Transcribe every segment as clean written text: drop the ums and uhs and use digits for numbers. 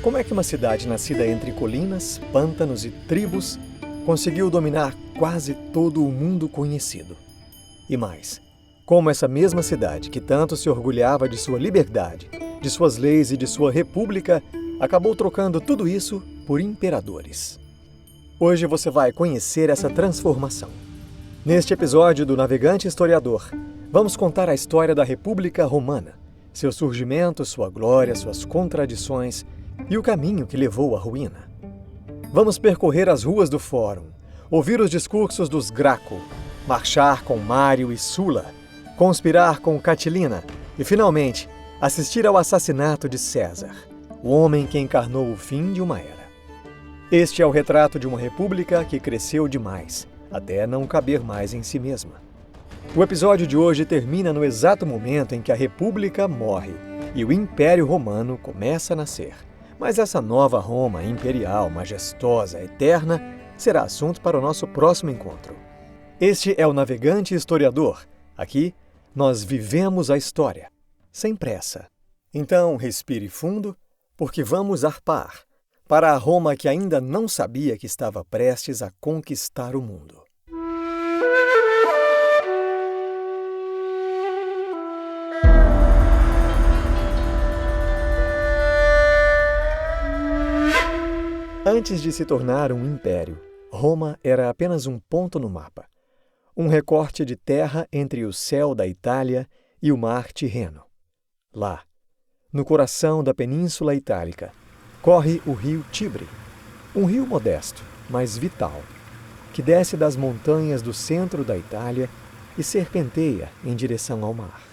Como é que uma cidade nascida entre colinas, pântanos e tribos conseguiu dominar quase todo o mundo conhecido? E mais, como essa mesma cidade, que tanto se orgulhava de sua liberdade, de suas leis e de sua república, acabou trocando tudo isso por imperadores? Hoje você vai conhecer essa transformação. Neste episódio do Navegante Historiador, vamos contar a história da República Romana, seu surgimento, sua glória, suas contradições e o caminho que levou à ruína. Vamos percorrer as ruas do Fórum, ouvir os discursos dos Graco, marchar com Mário e Sula, conspirar com Catilina e, finalmente, assistir ao assassinato de César, o homem que encarnou o fim de uma era. Este é o retrato de uma república que cresceu demais, até não caber mais em si mesma. O episódio de hoje termina no exato momento em que a República morre e o Império Romano começa a nascer. Mas essa nova Roma imperial, majestosa, eterna, será assunto para o nosso próximo encontro. Este é o Navegante Historiador. Aqui, nós vivemos a história, sem pressa. Então, respire fundo, porque vamos arpar para a Roma que ainda não sabia que estava prestes a conquistar o mundo. Antes de se tornar um império, Roma era apenas um ponto no mapa. Um recorte de terra entre o céu da Itália e o mar Tirreno. Lá, no coração da Península Itálica, corre o rio Tibre, um rio modesto, mas vital, que desce das montanhas do centro da Itália e serpenteia em direção ao mar.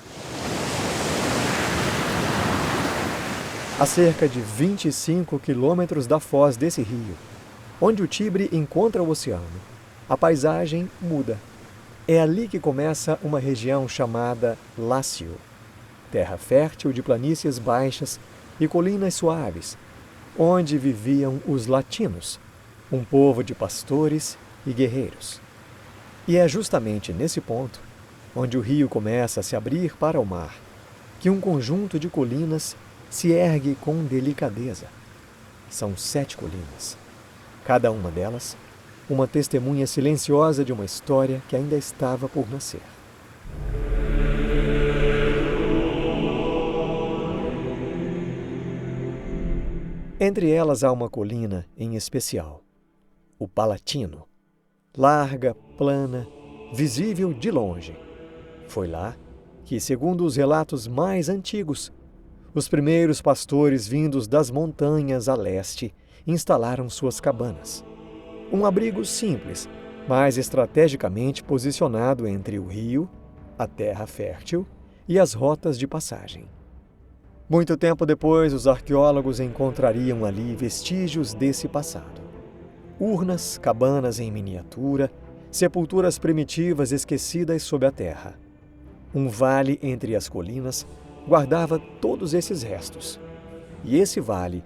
A cerca de 25 quilômetros da foz desse rio, onde o Tibre encontra o oceano, a paisagem muda. É ali que começa uma região chamada Lácio, terra fértil de planícies baixas e colinas suaves, onde viviam os latinos, um povo de pastores e guerreiros. E é justamente nesse ponto, onde o rio começa a se abrir para o mar, que um conjunto de colinas se ergue com delicadeza. São 7 colinas. Cada uma delas, uma testemunha silenciosa de uma história que ainda estava por nascer. Entre elas há uma colina em especial, o Palatino. Larga, plana, visível de longe. Foi lá que, segundo os relatos mais antigos, os primeiros pastores vindos das montanhas a leste instalaram suas cabanas. Um abrigo simples, mas estrategicamente posicionado entre o rio, a terra fértil e as rotas de passagem. Muito tempo depois, os arqueólogos encontrariam ali vestígios desse passado. Urnas, cabanas em miniatura, sepulturas primitivas esquecidas sob a terra. Um vale entre as colinas guardava todos esses restos. E esse vale,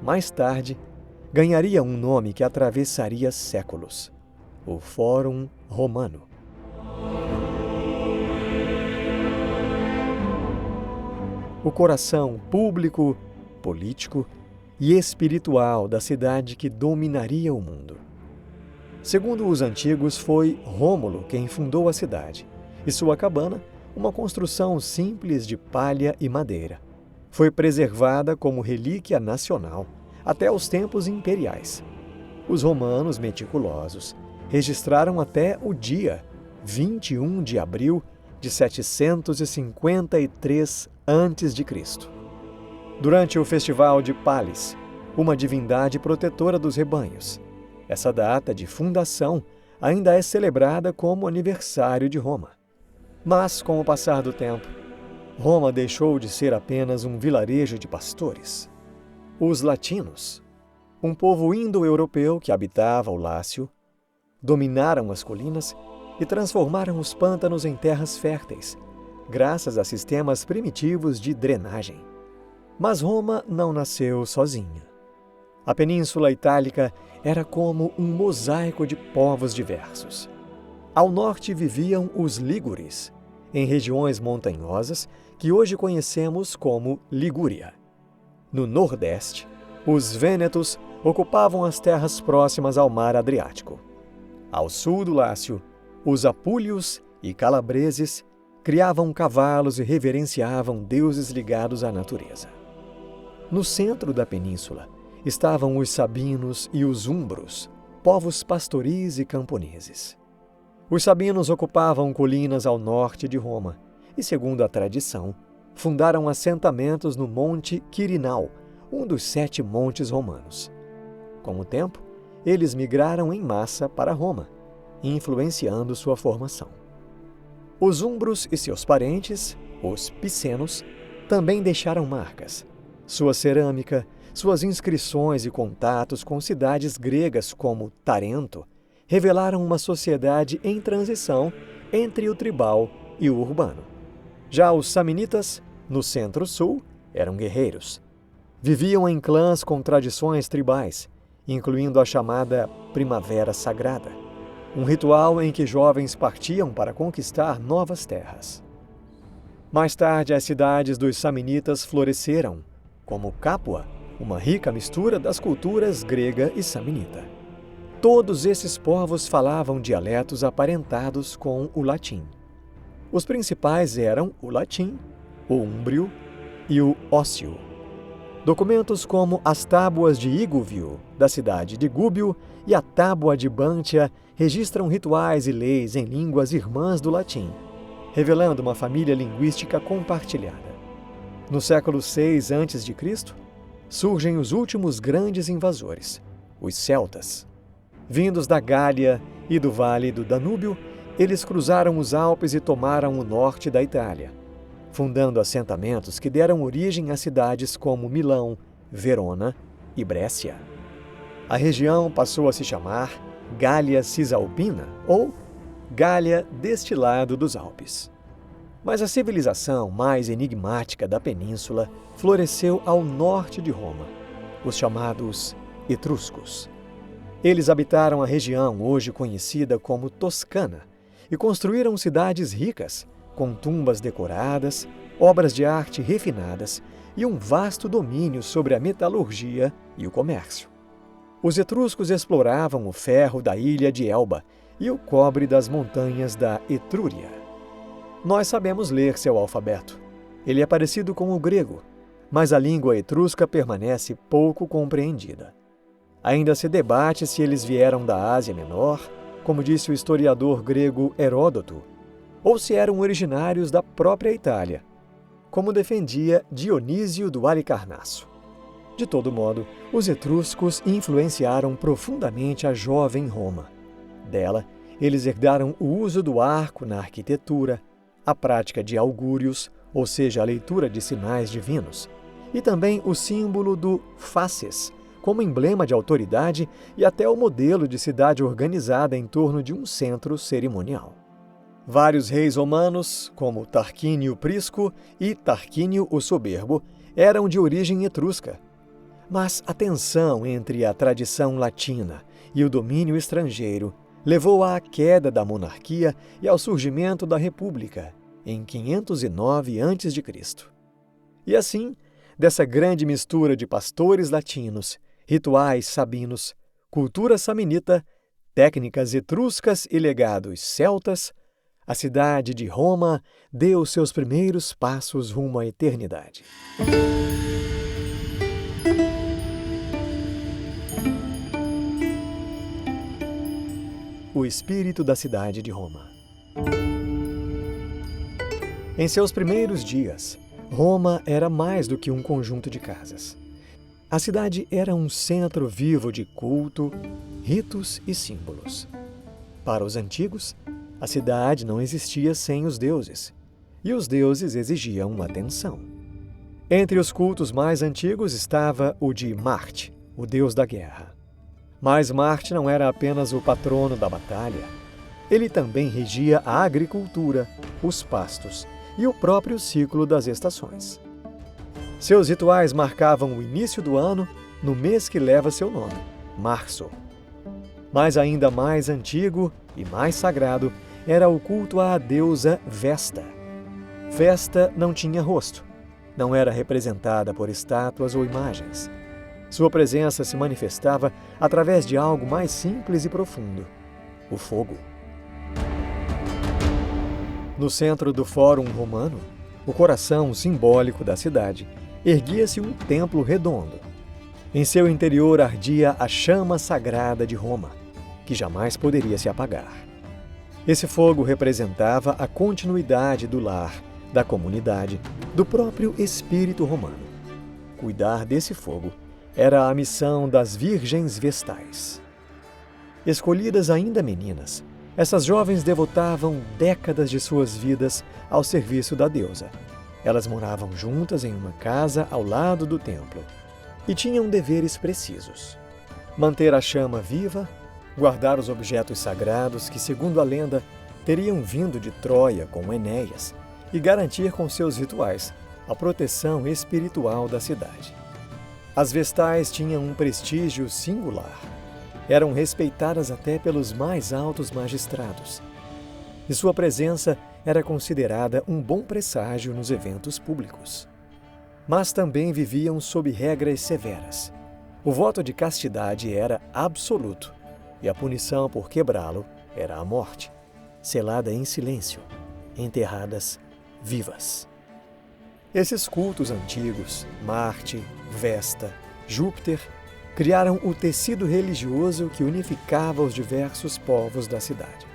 mais tarde, ganharia um nome que atravessaria séculos: o Fórum Romano. O coração público, político e espiritual da cidade que dominaria o mundo. Segundo os antigos, foi Rômulo quem fundou a cidade, e sua cabana, uma construção simples de palha e madeira, foi preservada como relíquia nacional até os tempos imperiais. Os romanos meticulosos registraram até o dia 21 de abril de 753 a.C. Durante o festival de Pales, uma divindade protetora dos rebanhos. Essa data de fundação ainda é celebrada como aniversário de Roma. Mas, com o passar do tempo, Roma deixou de ser apenas um vilarejo de pastores. Os latinos, um povo indo-europeu que habitava o Lácio, dominaram as colinas e transformaram os pântanos em terras férteis, graças a sistemas primitivos de drenagem. Mas Roma não nasceu sozinha. A Península Itálica era como um mosaico de povos diversos. Ao norte viviam os lígures, em regiões montanhosas que hoje conhecemos como Ligúria. No nordeste, os vênetos ocupavam as terras próximas ao mar Adriático. Ao sul do Lácio, os apúlios e calabreses criavam cavalos e reverenciavam deuses ligados à natureza. No centro da península estavam os sabinos e os umbros, povos pastoris e camponeses. Os sabinos ocupavam colinas ao norte de Roma e, segundo a tradição, fundaram assentamentos no Monte Quirinal, um dos 7 montes romanos. Com o tempo, eles migraram em massa para Roma, influenciando sua formação. Os umbros e seus parentes, os picenos, também deixaram marcas. Sua cerâmica, suas inscrições e contatos com cidades gregas como Tarento revelaram uma sociedade em transição entre o tribal e o urbano. Já os samnitas, no centro-sul, eram guerreiros. Viviam em clãs com tradições tribais, incluindo a chamada Primavera Sagrada, um ritual em que jovens partiam para conquistar novas terras. Mais tarde, as cidades dos samnitas floresceram, como Capua, uma rica mistura das culturas grega e samnita. Todos esses povos falavam dialetos aparentados com o latim. Os principais eram o latim, o úmbrio e o ósseo. Documentos como as tábuas de Igúvio, da cidade de Gúbio, e a tábua de Bantia registram rituais e leis em línguas irmãs do latim, revelando uma família linguística compartilhada. No século VI a.C., surgem os últimos grandes invasores, os celtas. Vindos da Gália e do Vale do Danúbio, eles cruzaram os Alpes e tomaram o norte da Itália, fundando assentamentos que deram origem a cidades como Milão, Verona e Brécia. A região passou a se chamar Gália Cisalpina ou Gália deste lado dos Alpes. Mas a civilização mais enigmática da península floresceu ao norte de Roma, os chamados etruscos. Eles habitaram a região hoje conhecida como Toscana e construíram cidades ricas, com tumbas decoradas, obras de arte refinadas e um vasto domínio sobre a metalurgia e o comércio. Os etruscos exploravam o ferro da ilha de Elba e o cobre das montanhas da Etrúria. Nós sabemos ler seu alfabeto. Ele é parecido com o grego, mas a língua etrusca permanece pouco compreendida. Ainda se debate se eles vieram da Ásia Menor, como disse o historiador grego Heródoto, ou se eram originários da própria Itália, como defendia Dionísio do Halicarnasso. De todo modo, os etruscos influenciaram profundamente a jovem Roma. Dela, eles herdaram o uso do arco na arquitetura, a prática de augúrios, ou seja, a leitura de sinais divinos, e também o símbolo do fasces, como emblema de autoridade e até o modelo de cidade organizada em torno de um centro cerimonial. Vários reis romanos, como Tarquínio Prisco e Tarquínio o Soberbo, eram de origem etrusca. Mas a tensão entre a tradição latina e o domínio estrangeiro levou à queda da monarquia e ao surgimento da República, em 509 a.C. E assim, dessa grande mistura de pastores latinos, rituais sabinos, cultura samnita, técnicas etruscas e legados celtas, a cidade de Roma deu seus primeiros passos rumo à eternidade. O espírito da cidade de Roma. Em seus primeiros dias, Roma era mais do que um conjunto de casas. A cidade era um centro vivo de culto, ritos e símbolos. Para os antigos, a cidade não existia sem os deuses, e os deuses exigiam atenção. Entre os cultos mais antigos estava o de Marte, o deus da guerra. Mas Marte não era apenas o patrono da batalha. Ele também regia a agricultura, os pastos e o próprio ciclo das estações. Seus rituais marcavam o início do ano no mês que leva seu nome, março. Mas ainda mais antigo e mais sagrado era o culto à deusa Vesta. Vesta não tinha rosto. não era representada por estátuas ou imagens. Sua presença se manifestava através de algo mais simples e profundo: o fogo. No centro do Fórum Romano, o coração simbólico da cidade, erguia-se um templo redondo. Em seu interior ardia a chama sagrada de Roma, que jamais poderia se apagar. Esse fogo representava a continuidade do lar, da comunidade, do próprio espírito romano. Cuidar desse fogo era a missão das virgens vestais. Escolhidas ainda meninas, essas jovens devotavam décadas de suas vidas ao serviço da deusa. Elas moravam juntas em uma casa ao lado do templo e tinham deveres precisos: manter a chama viva, guardar os objetos sagrados que, segundo a lenda, teriam vindo de Troia com Enéas, e garantir com seus rituais a proteção espiritual da cidade. As vestais tinham um prestígio singular. Eram respeitadas até pelos mais altos magistrados. E sua presença era considerada um bom presságio nos eventos públicos. Mas também viviam sob regras severas. O voto de castidade era absoluto, e a punição por quebrá-lo era a morte, selada em silêncio, enterradas vivas. Esses cultos antigos, Marte, Vesta, Júpiter, criaram o tecido religioso que unificava os diversos povos da cidade.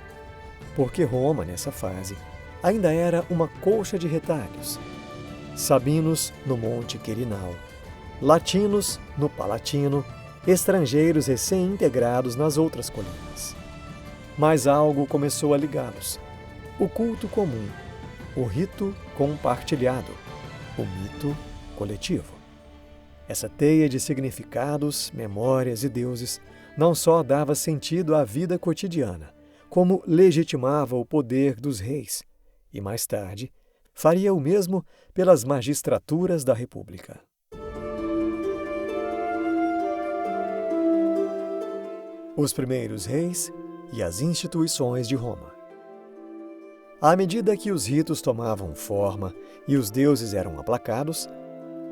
Porque Roma, nessa fase, ainda era uma colcha de retalhos. Sabinos no Monte Quirinal, latinos no Palatino, estrangeiros recém-integrados nas outras colinas. Mas algo começou a ligá-los: o culto comum, o rito compartilhado, o mito coletivo. Essa teia de significados, memórias e deuses não só dava sentido à vida cotidiana, como legitimava o poder dos reis, e mais tarde faria o mesmo pelas magistraturas da República. Os primeiros reis e as instituições de Roma. À medida que os ritos tomavam forma e os deuses eram aplacados,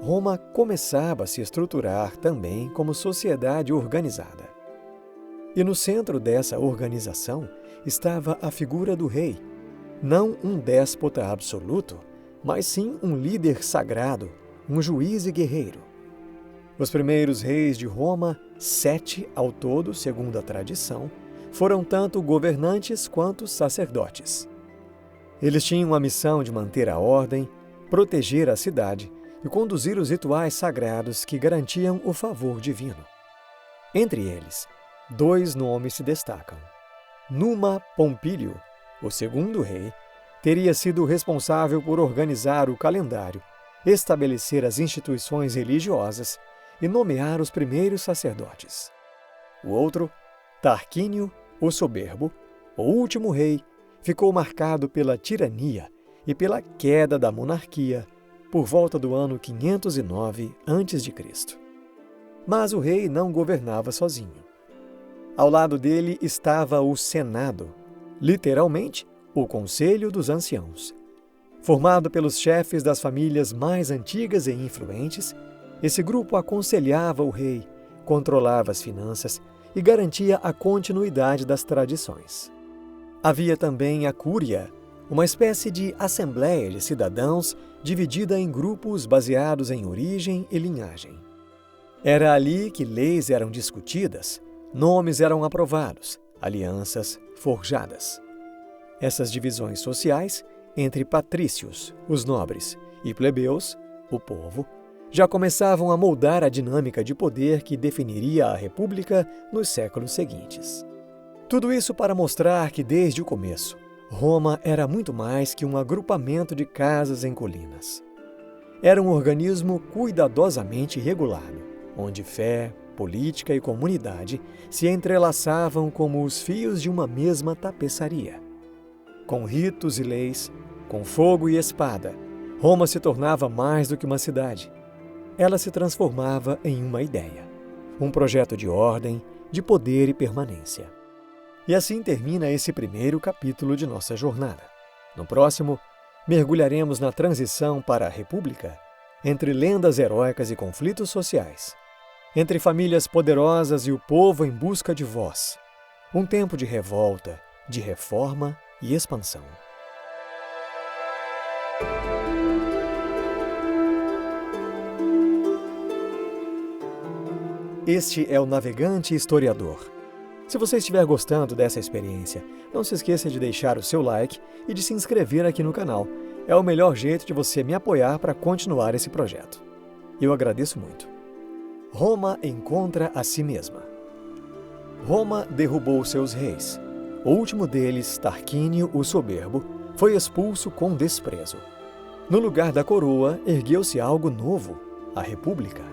Roma começava a se estruturar também como sociedade organizada. E no centro dessa organização estava a figura do rei, não um déspota absoluto, mas sim um líder sagrado, um juiz e guerreiro. Os primeiros reis de Roma, 7 ao todo, segundo a tradição, foram tanto governantes quanto sacerdotes. Eles tinham a missão de manter a ordem, proteger a cidade e conduzir os rituais sagrados que garantiam o favor divino. Entre eles, 2 nomes se destacam. Numa Pompílio, o segundo rei, teria sido responsável por organizar o calendário, estabelecer as instituições religiosas e nomear os primeiros sacerdotes. O outro, Tarquínio, o Soberbo, o último rei, ficou marcado pela tirania e pela queda da monarquia por volta do ano 509 a.C. Mas o rei não governava sozinho. Ao lado dele estava o Senado, literalmente o Conselho dos Anciãos. Formado pelos chefes das famílias mais antigas e influentes, esse grupo aconselhava o rei, controlava as finanças e garantia a continuidade das tradições. Havia também a Cúria, uma espécie de assembleia de cidadãos dividida em grupos baseados em origem e linhagem. Era ali que leis eram discutidas, nomes eram aprovados, alianças forjadas. Essas divisões sociais, entre patrícios, os nobres, e plebeus, o povo, já começavam a moldar a dinâmica de poder que definiria a República nos séculos seguintes. Tudo isso para mostrar que, desde o começo, Roma era muito mais que um agrupamento de casas em colinas. Era um organismo cuidadosamente regulado, onde fé, política e comunidade se entrelaçavam como os fios de uma mesma tapeçaria. Com ritos e leis, com fogo e espada, Roma se tornava mais do que uma cidade. Ela se transformava em uma ideia, um projeto de ordem, de poder e permanência. E assim termina esse primeiro capítulo de nossa jornada. No próximo, mergulharemos na transição para a República entre lendas heróicas e conflitos sociais, entre famílias poderosas e o povo em busca de voz. Um tempo de revolta, de reforma e expansão. Este é o Navegante Historiador. Se você estiver gostando dessa experiência, não se esqueça de deixar o seu like e de se inscrever aqui no canal. É o melhor jeito de você me apoiar para continuar esse projeto. Eu agradeço muito. Roma encontra a si mesma. Roma derrubou seus reis. O último deles, Tarquínio o Soberbo, foi expulso com desprezo. No lugar da coroa, ergueu-se algo novo, a República.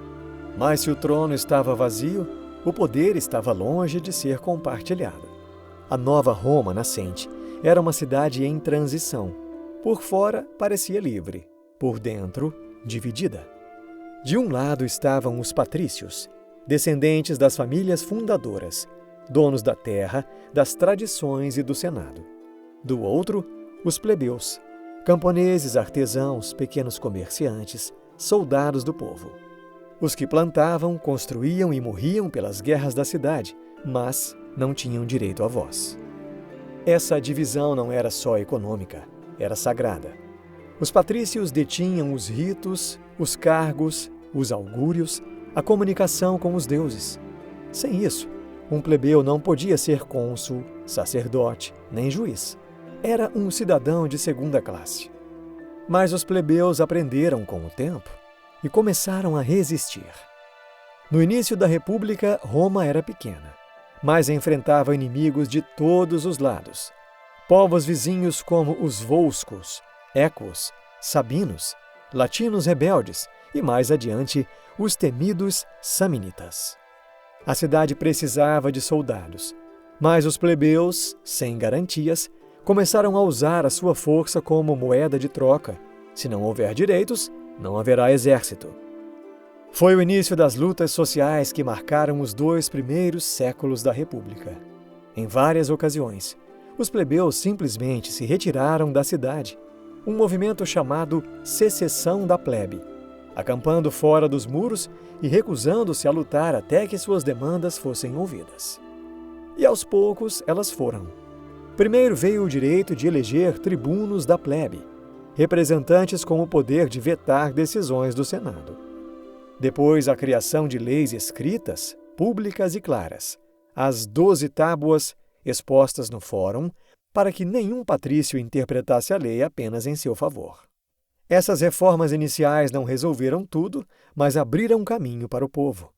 Mas se o trono estava vazio, o poder estava longe de ser compartilhado. A nova Roma nascente era uma cidade em transição. Por fora, parecia livre. Por dentro, dividida. De um lado estavam os patrícios, descendentes das famílias fundadoras, donos da terra, das tradições e do senado. Do outro, os plebeus, camponeses, artesãos, pequenos comerciantes, soldados do povo. Os que plantavam, construíam e morriam pelas guerras da cidade, mas não tinham direito à voz. Essa divisão não era só econômica, era sagrada. Os patrícios detinham os ritos, os cargos, os augúrios, a comunicação com os deuses. Sem isso, um plebeu não podia ser cônsul, sacerdote, nem juiz. Era um cidadão de segunda classe. Mas os plebeus aprenderam com o tempo e começaram a resistir. No início da República, Roma era pequena, mas enfrentava inimigos de todos os lados. Povos vizinhos como os volscos, equos, sabinos, latinos rebeldes e, mais adiante, os temidos samnitas. A cidade precisava de soldados, mas os plebeus, sem garantias, começaram a usar a sua força como moeda de troca. Se não houver direitos, não haverá exército. Foi o início das lutas sociais que marcaram os 2 primeiros séculos da República. Em várias ocasiões, os plebeus simplesmente se retiraram da cidade, um movimento chamado secessão da plebe, acampando fora dos muros e recusando-se a lutar até que suas demandas fossem ouvidas. E aos poucos elas foram. Primeiro veio o direito de eleger tribunos da plebe, representantes com o poder de vetar decisões do Senado. Depois, a criação de leis escritas, públicas e claras, as 12 tábuas expostas no fórum, para que nenhum patrício interpretasse a lei apenas em seu favor. Essas reformas iniciais não resolveram tudo, mas abriram caminho para o povo.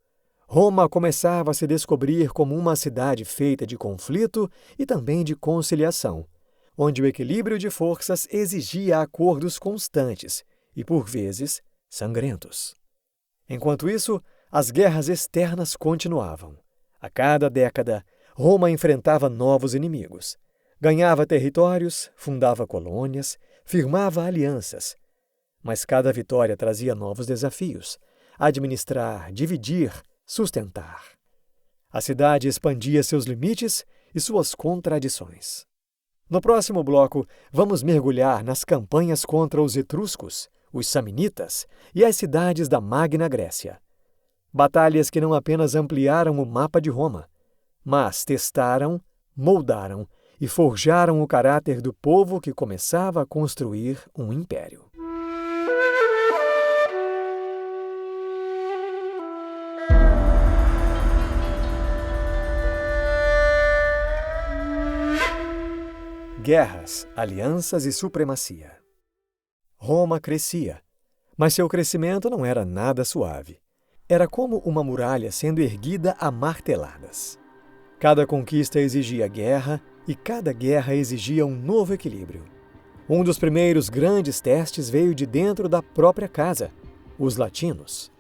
Roma começava a se descobrir como uma cidade feita de conflito e também de conciliação, onde o equilíbrio de forças exigia acordos constantes e, por vezes, sangrentos. Enquanto isso, as guerras externas continuavam. A cada década, Roma enfrentava novos inimigos. Ganhava territórios, fundava colônias, firmava alianças. Mas cada vitória trazia novos desafios: administrar, dividir, sustentar. A cidade expandia seus limites e suas contradições. No próximo bloco, vamos mergulhar nas campanhas contra os etruscos, os samnitas e as cidades da Magna Grécia. Batalhas que não apenas ampliaram o mapa de Roma, mas testaram, moldaram e forjaram o caráter do povo que começava a construir um império. Guerras, alianças e supremacia. Roma crescia, mas seu crescimento não era nada suave. Era como uma muralha sendo erguida a marteladas. Cada conquista exigia guerra e cada guerra exigia um novo equilíbrio. Um dos primeiros grandes testes veio de dentro da própria casa, os latinos.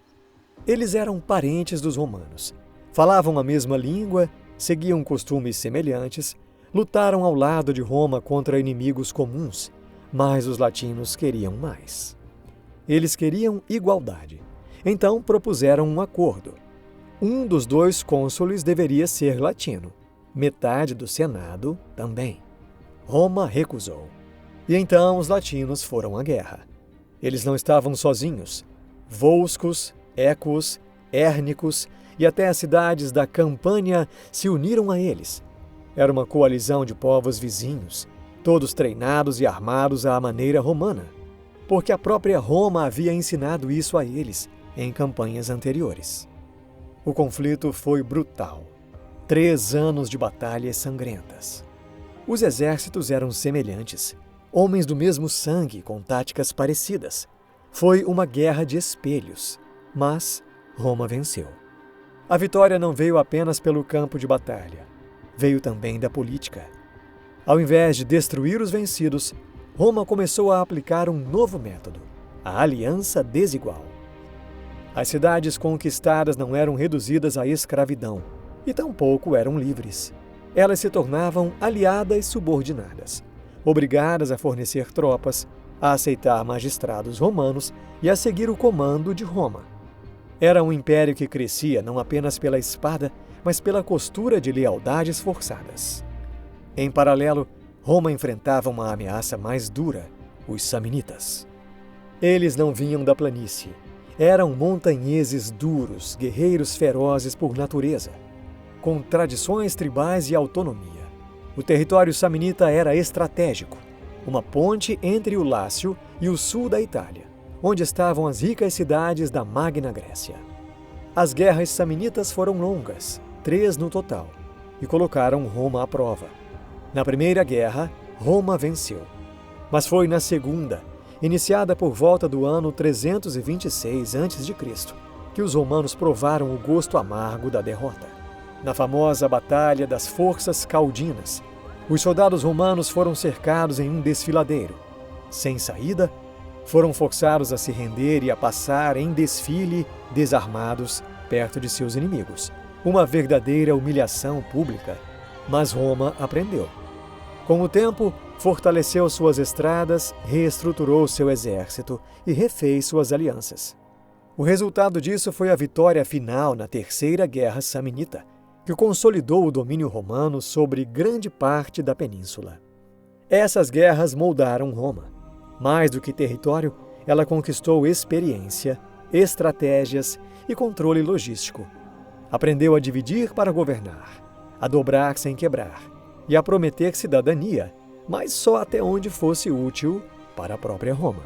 Eles eram parentes dos romanos, falavam a mesma língua, seguiam costumes semelhantes, lutaram ao lado de Roma contra inimigos comuns, mas os latinos queriam mais. Eles queriam igualdade. Então propuseram um acordo. Um dos 2 cônsules deveria ser latino, metade do Senado também. Roma recusou. E então os latinos foram à guerra. Eles não estavam sozinhos. Volscos, Equos, Hérnicos e até as cidades da Campânia se uniram a eles. Era uma coalizão de povos vizinhos, todos treinados e armados à maneira romana, porque a própria Roma havia ensinado isso a eles em campanhas anteriores. O conflito foi brutal. 3 anos de batalhas sangrentas. Os exércitos eram semelhantes, homens do mesmo sangue com táticas parecidas. Foi uma guerra de espelhos, mas Roma venceu. A vitória não veio apenas pelo campo de batalha, veio também da política. Ao invés de destruir os vencidos, Roma começou a aplicar um novo método, a aliança desigual. As cidades conquistadas não eram reduzidas à escravidão, e tampouco eram livres. Elas se tornavam aliadas subordinadas, obrigadas a fornecer tropas, a aceitar magistrados romanos e a seguir o comando de Roma. Era um império que crescia não apenas pela espada, mas pela costura de lealdades forçadas. Em paralelo, Roma enfrentava uma ameaça mais dura, os samnitas. Eles não vinham da planície. Eram montanheses duros, guerreiros ferozes por natureza, com tradições tribais e autonomia. O território samnita era estratégico, uma ponte entre o Lácio e o sul da Itália, onde estavam as ricas cidades da Magna Grécia. As guerras samnitas foram longas, 3 no total, e colocaram Roma à prova. Na primeira guerra, Roma venceu. Mas foi na segunda, iniciada por volta do ano 326 a.C., que os romanos provaram o gosto amargo da derrota. Na famosa Batalha das Forças Caudinas, os soldados romanos foram cercados em um desfiladeiro. Sem saída, foram forçados a se render e a passar em desfile, desarmados, perto de seus inimigos. Uma verdadeira humilhação pública. Mas Roma aprendeu. Com o tempo, fortaleceu suas estradas, reestruturou seu exército e refez suas alianças. O resultado disso foi a vitória final na Terceira Guerra Samnita, que consolidou o domínio romano sobre grande parte da península. Essas guerras moldaram Roma. Mais do que território, ela conquistou experiência, estratégias e controle logístico. Aprendeu a dividir para governar, a dobrar sem quebrar e a prometer cidadania, mas só até onde fosse útil para a própria Roma.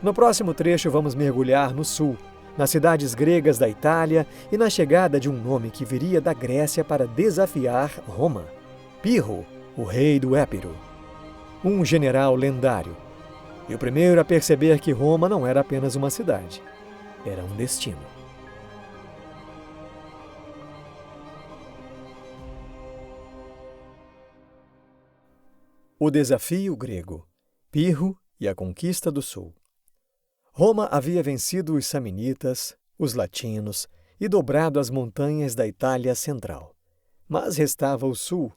No próximo trecho vamos mergulhar no sul, nas cidades gregas da Itália e na chegada de um nome que viria da Grécia para desafiar Roma: Pirro, o rei do Épiro. Um general lendário. E o primeiro a perceber que Roma não era apenas uma cidade, era um destino. O desafio grego, Pirro e a conquista do sul. Roma havia vencido os samnitas, os latinos e dobrado as montanhas da Itália central. Mas restava o sul,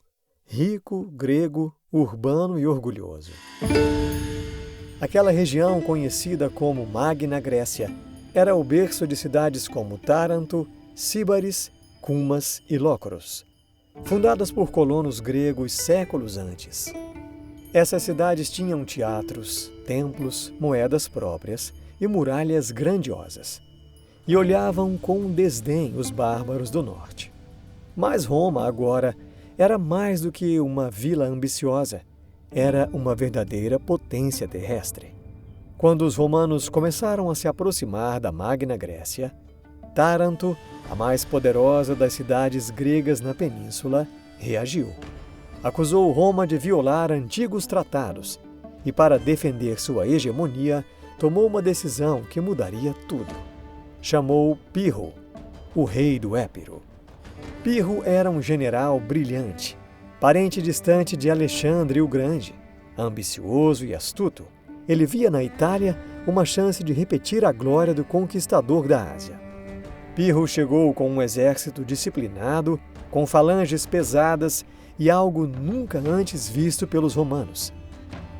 rico, grego, urbano e orgulhoso. Aquela região conhecida como Magna Grécia era o berço de cidades como Taranto, Síbaris, Cumas e Locros, fundadas por colonos gregos séculos antes. Essas cidades tinham teatros, templos, moedas próprias e muralhas grandiosas, e olhavam com desdém os bárbaros do norte. Mas Roma, agora, era mais do que uma vila ambiciosa, era uma verdadeira potência terrestre. Quando os romanos começaram a se aproximar da Magna Grécia, Taranto, a mais poderosa das cidades gregas na península, reagiu. Acusou Roma de violar antigos tratados e, para defender sua hegemonia, tomou uma decisão que mudaria tudo. Chamou Pirro, o rei do Épiro. Pirro era um general brilhante, parente distante de Alexandre o Grande. Ambicioso e astuto, ele via na Itália uma chance de repetir a glória do conquistador da Ásia. Pirro chegou com um exército disciplinado, com falanges pesadas e algo nunca antes visto pelos romanos: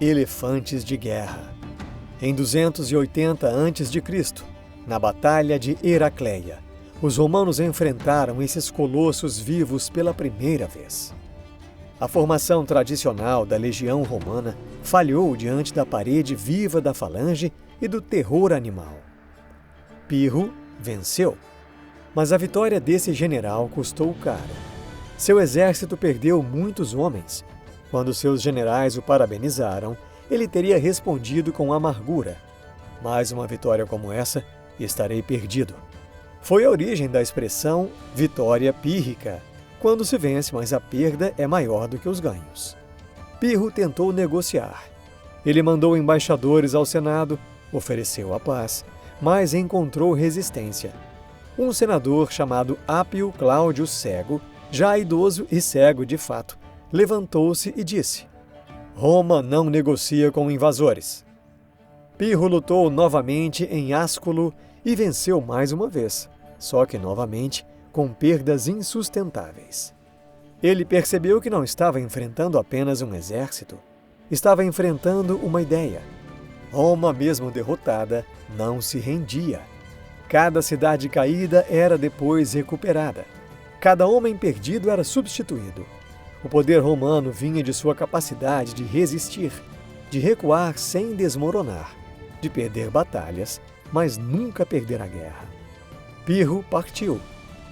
elefantes de guerra. Em 280 a.C., na Batalha de Heracleia, os romanos enfrentaram esses colossos vivos pela primeira vez. A formação tradicional da legião romana falhou diante da parede viva da falange e do terror animal. Pirro venceu. Mas a vitória desse general custou caro. Seu exército perdeu muitos homens. Quando seus generais o parabenizaram, ele teria respondido com amargura: mais uma vitória como essa, estarei perdido. Foi a origem da expressão vitória pírrica, quando se vence, mas a perda é maior do que os ganhos. Pirro tentou negociar. Ele mandou embaixadores ao Senado, ofereceu a paz, mas encontrou resistência. Um senador chamado Ápio Cláudio Cego, já idoso e cego de fato, levantou-se e disse: Roma não negocia com invasores. Pirro lutou novamente em Asculo e venceu mais uma vez, só que novamente com perdas insustentáveis. Ele percebeu que não estava enfrentando apenas um exército, estava enfrentando uma ideia. Roma, mesmo derrotada, não se rendia. Cada cidade caída era depois recuperada. Cada homem perdido era substituído. O poder romano vinha de sua capacidade de resistir, de recuar sem desmoronar, de perder batalhas, mas nunca perder a guerra. Pirro partiu,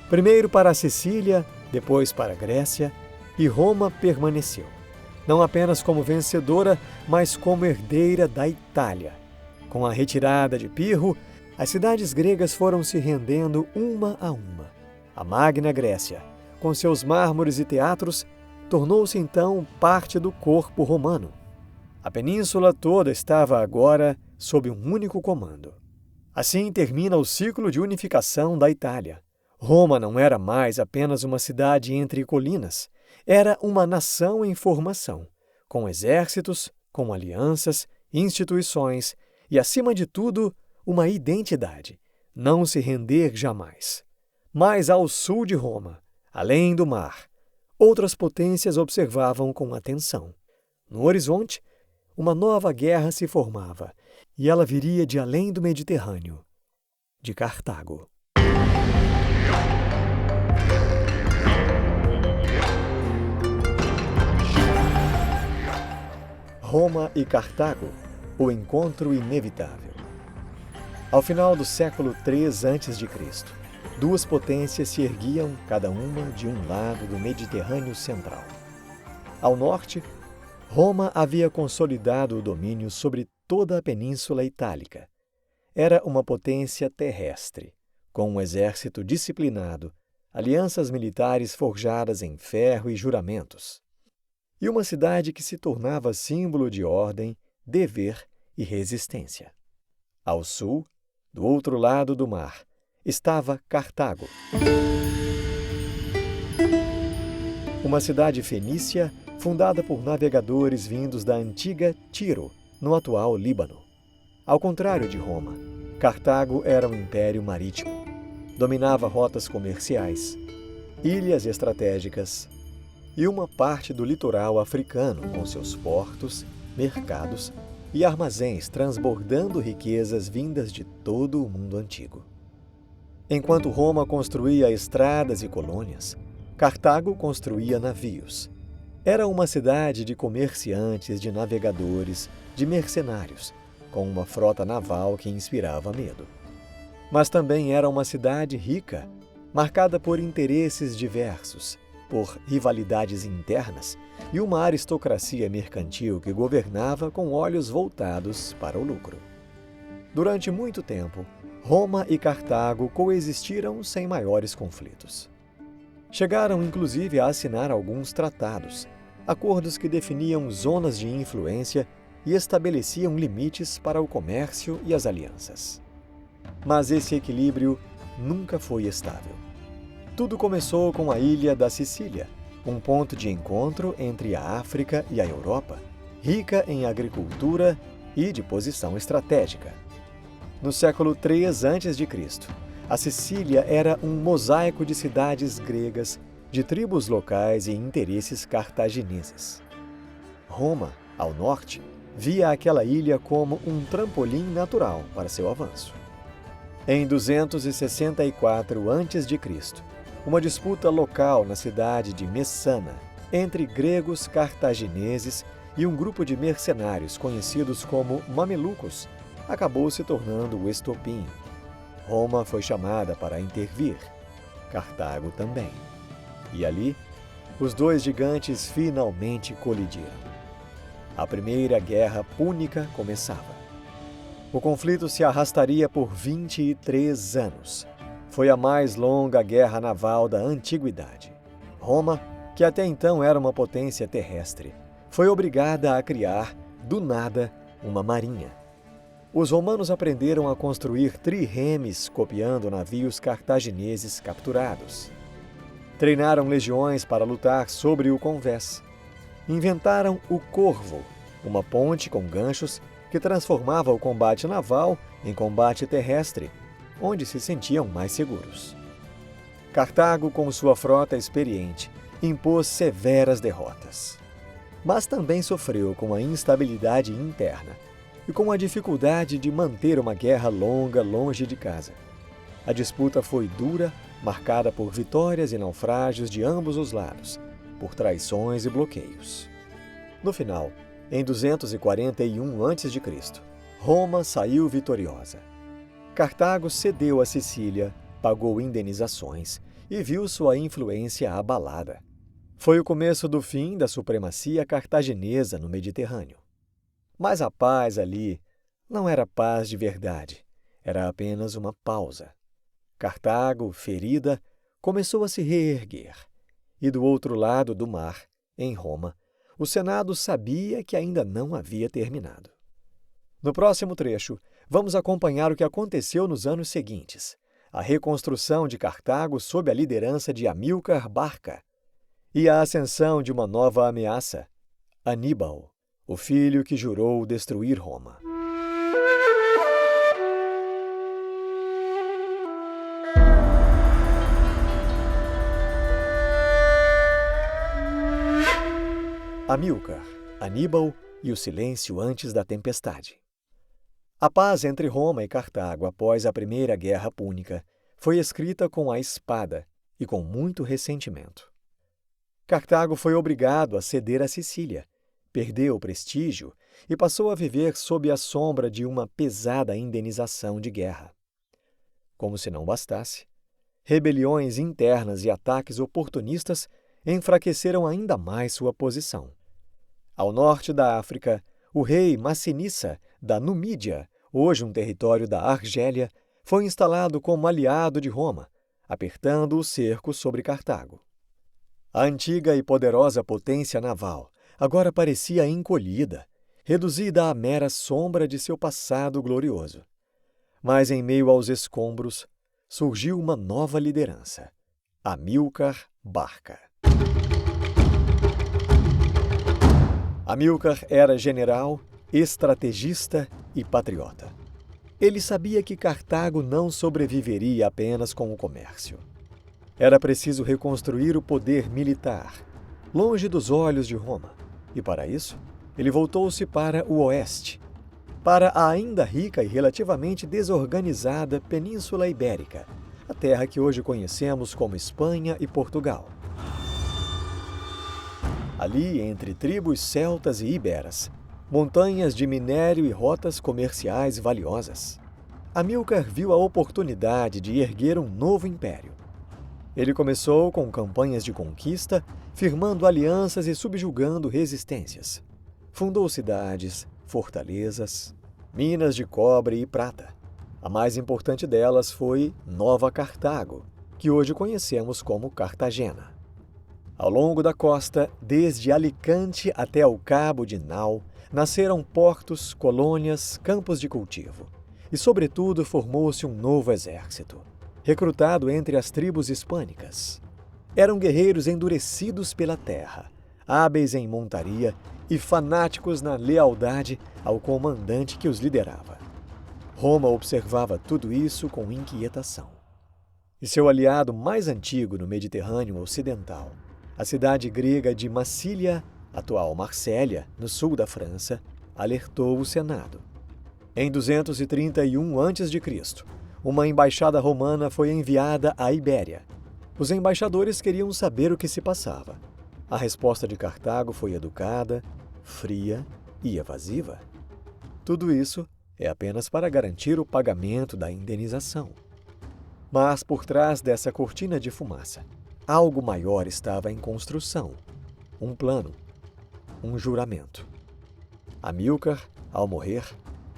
primeiro para a Sicília, depois para a Grécia, e Roma permaneceu, não apenas como vencedora, mas como herdeira da Itália. Com a retirada de Pirro, as cidades gregas foram se rendendo uma a uma. A Magna Grécia, com seus mármores e teatros, tornou-se então parte do corpo romano. A península toda estava agora sob um único comando. Assim termina o ciclo de unificação da Itália. Roma não era mais apenas uma cidade entre colinas, era uma nação em formação, com exércitos, com alianças, instituições e, acima de tudo, uma identidade, não se render jamais. Mas ao sul de Roma, além do mar, outras potências observavam com atenção. No horizonte, uma nova guerra se formava, e ela viria de além do Mediterrâneo, de Cartago. Roma e Cartago, o encontro inevitável. Ao final do século III a.C., duas potências se erguiam, cada uma de um lado do Mediterrâneo central. Ao norte, Roma havia consolidado o domínio sobre toda a Península Itálica. Era uma potência terrestre, com um exército disciplinado, alianças militares forjadas em ferro e juramentos. E uma cidade que se tornava símbolo de ordem, dever e resistência. Ao sul, do outro lado do mar, estava Cartago. Uma cidade fenícia fundada por navegadores vindos da antiga Tiro, no atual Líbano. Ao contrário de Roma, Cartago era um império marítimo. Dominava rotas comerciais, ilhas estratégicas e uma parte do litoral africano com seus portos, mercados e armazéns transbordando riquezas vindas de todo o mundo antigo. Enquanto Roma construía estradas e colônias, Cartago construía navios. Era uma cidade de comerciantes, de navegadores, de mercenários, com uma frota naval que inspirava medo. Mas também era uma cidade rica, marcada por interesses diversos, por rivalidades internas e uma aristocracia mercantil que governava com olhos voltados para o lucro. Durante muito tempo, Roma e Cartago coexistiram sem maiores conflitos. Chegaram inclusive a assinar alguns tratados, acordos que definiam zonas de influência e estabeleciam limites para o comércio e as alianças. Mas esse equilíbrio nunca foi estável. Tudo começou com a ilha da Sicília, um ponto de encontro entre a África e a Europa, rica em agricultura e de posição estratégica. No século III a.C., a Sicília era um mosaico de cidades gregas, de tribos locais e interesses cartagineses. Roma, ao norte, via aquela ilha como um trampolim natural para seu avanço. Em 264 a.C., uma disputa local na cidade de Messana entre gregos cartagineses e um grupo de mercenários conhecidos como mamelucos acabou se tornando o estopim. Roma foi chamada para intervir, Cartago também. E ali, os dois gigantes finalmente colidiram. A Primeira Guerra Púnica começava. O conflito se arrastaria por 23 anos. Foi a mais longa guerra naval da antiguidade. Roma, que até então era uma potência terrestre, foi obrigada a criar, do nada, uma marinha. Os romanos aprenderam a construir triremes copiando navios cartagineses capturados. Treinaram legiões para lutar sobre o convés. Inventaram o corvo, uma ponte com ganchos que transformava o combate naval em combate terrestre, onde se sentiam mais seguros. Cartago, com sua frota experiente, impôs severas derrotas. Mas também sofreu com a instabilidade interna e com a dificuldade de manter uma guerra longa longe de casa. A disputa foi dura, marcada por vitórias e naufrágios de ambos os lados, por traições e bloqueios. No final, em 241 a.C., Roma saiu vitoriosa. Cartago cedeu a Sicília, pagou indenizações e viu sua influência abalada. Foi o começo do fim da supremacia cartaginesa no Mediterrâneo. Mas a paz ali não era paz de verdade, era apenas uma pausa. Cartago, ferida, começou a se reerguer. E do outro lado do mar, em Roma, o Senado sabia que ainda não havia terminado. No próximo trecho, vamos acompanhar o que aconteceu nos anos seguintes, a reconstrução de Cartago sob a liderança de Amílcar Barca e a ascensão de uma nova ameaça, Aníbal, o filho que jurou destruir Roma. Amílcar, Aníbal e o silêncio antes da tempestade. A paz entre Roma e Cartago após a Primeira Guerra Púnica foi escrita com a espada e com muito ressentimento. Cartago foi obrigado a ceder a Sicília, perdeu o prestígio e passou a viver sob a sombra de uma pesada indenização de guerra. Como se não bastasse, rebeliões internas e ataques oportunistas enfraqueceram ainda mais sua posição. Ao norte da África, o rei Massinissa, da Numídia, hoje um território da Argélia, foi instalado como aliado de Roma, apertando o cerco sobre Cartago. A antiga e poderosa potência naval agora parecia encolhida, reduzida à mera sombra de seu passado glorioso. Mas em meio aos escombros, surgiu uma nova liderança, Amílcar Barca. Amílcar era general, estrategista e patriota. Ele sabia que Cartago não sobreviveria apenas com o comércio. Era preciso reconstruir o poder militar, longe dos olhos de Roma, e para isso, ele voltou-se para o oeste, para a ainda rica e relativamente desorganizada Península Ibérica, a terra que hoje conhecemos como Espanha e Portugal. Ali, entre tribos celtas e iberas, montanhas de minério e rotas comerciais valiosas, Amílcar viu a oportunidade de erguer um novo império. Ele começou com campanhas de conquista, firmando alianças e subjugando resistências. Fundou cidades, fortalezas, minas de cobre e prata. A mais importante delas foi Nova Cartago, que hoje conhecemos como Cartagena. Ao longo da costa, desde Alicante até o Cabo de Nau, nasceram portos, colônias, campos de cultivo. E, sobretudo, formou-se um novo exército, recrutado entre as tribos hispânicas. Eram guerreiros endurecidos pela terra, hábeis em montaria e fanáticos na lealdade ao comandante que os liderava. Roma observava tudo isso com inquietação. E seu aliado mais antigo no Mediterrâneo Ocidental, a cidade grega de Massília, atual Marsella, no sul da França, alertou o Senado. Em 231 a.C., uma embaixada romana foi enviada à Ibéria. Os embaixadores queriam saber o que se passava. A resposta de Cartago foi educada, fria e evasiva. Tudo isso é apenas para garantir o pagamento da indenização. Mas por trás dessa cortina de fumaça, algo maior estava em construção. Um plano, um juramento. Amílcar, ao morrer,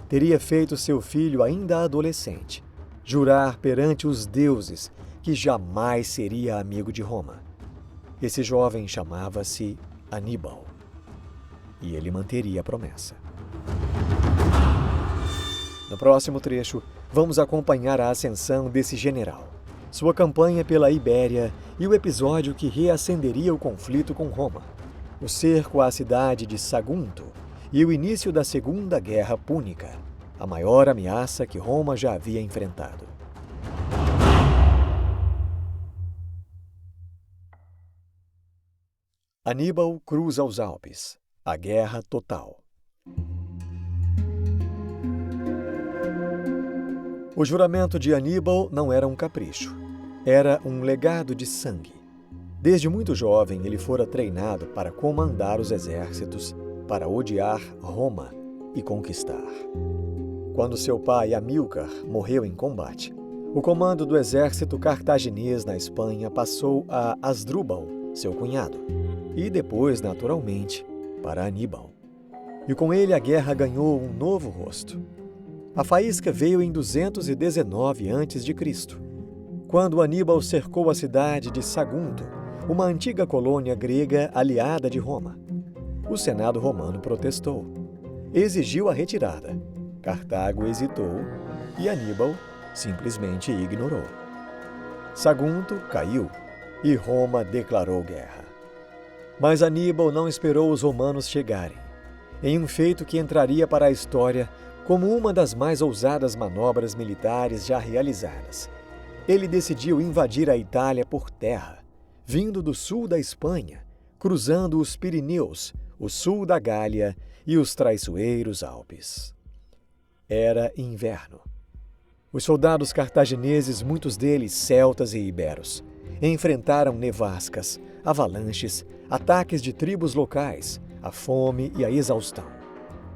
teria feito seu filho ainda adolescente jurar perante os deuses que jamais seria amigo de Roma. Esse jovem chamava-se Aníbal. E ele manteria a promessa. No próximo trecho, vamos acompanhar a ascensão desse general, sua campanha pela Ibéria e o episódio que reacenderia o conflito com Roma, o cerco à cidade de Sagunto e o início da Segunda Guerra Púnica, a maior ameaça que Roma já havia enfrentado. Aníbal cruza os Alpes. A guerra total. O juramento de Aníbal não era um capricho. Era um legado de sangue. Desde muito jovem, ele fora treinado para comandar os exércitos, para odiar Roma e conquistar. Quando seu pai, Amílcar, morreu em combate, o comando do exército cartaginês na Espanha passou a Asdrúbal, seu cunhado, e depois, naturalmente, para Aníbal. E com ele a guerra ganhou um novo rosto. A faísca veio em 219 a.C., quando Aníbal cercou a cidade de Sagunto, uma antiga colônia grega aliada de Roma. O Senado romano protestou. Exigiu a retirada. Cartago hesitou e Aníbal simplesmente ignorou. Sagunto caiu e Roma declarou guerra. Mas Aníbal não esperou os romanos chegarem, em um feito que entraria para a história como uma das mais ousadas manobras militares já realizadas. Ele decidiu invadir a Itália por terra, vindo do sul da Espanha, cruzando os Pirineus, o sul da Gália e os traiçoeiros Alpes. Era inverno. Os soldados cartagineses, muitos deles celtas e iberos, enfrentaram nevascas, avalanches, ataques de tribos locais, a fome e a exaustão.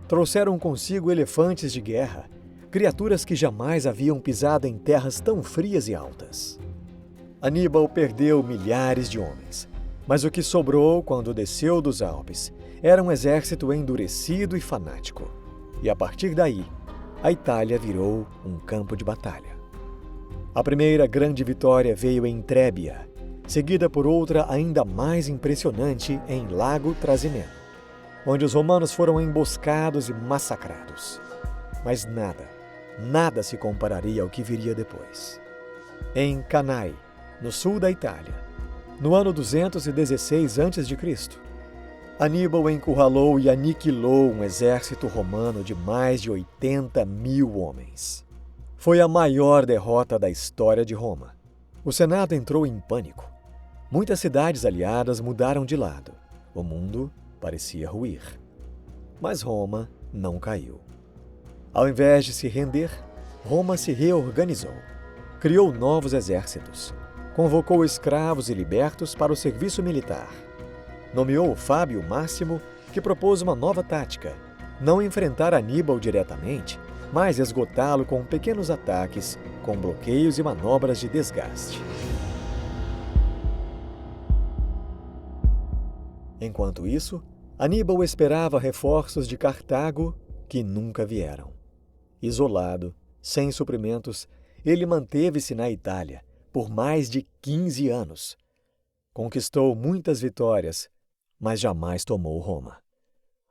Trouxeram consigo elefantes de guerra, criaturas que jamais haviam pisado em terras tão frias e altas. Aníbal perdeu milhares de homens, mas o que sobrou quando desceu dos Alpes era um exército endurecido e fanático. E a partir daí, a Itália virou um campo de batalha. A primeira grande vitória veio em Trébia, seguida por outra ainda mais impressionante em Lago Trasimeno, onde os romanos foram emboscados e massacrados. Mas nada se compararia ao que viria depois. Em Cannae, no sul da Itália, no ano 216 a.C., Aníbal encurralou e aniquilou um exército romano de mais de 80.000 homens. Foi a maior derrota da história de Roma. O Senado entrou em pânico. Muitas cidades aliadas mudaram de lado. O mundo parecia ruir. Mas Roma não caiu. Ao invés de se render, Roma se reorganizou. Criou novos exércitos. Convocou escravos e libertos para o serviço militar. Nomeou Fábio Máximo, que propôs uma nova tática: não enfrentar Aníbal diretamente, mas esgotá-lo com pequenos ataques, com bloqueios e manobras de desgaste. Enquanto isso, Aníbal esperava reforços de Cartago que nunca vieram. Isolado, sem suprimentos, ele manteve-se na Itália por mais de 15 anos. Conquistou muitas vitórias, mas jamais tomou Roma.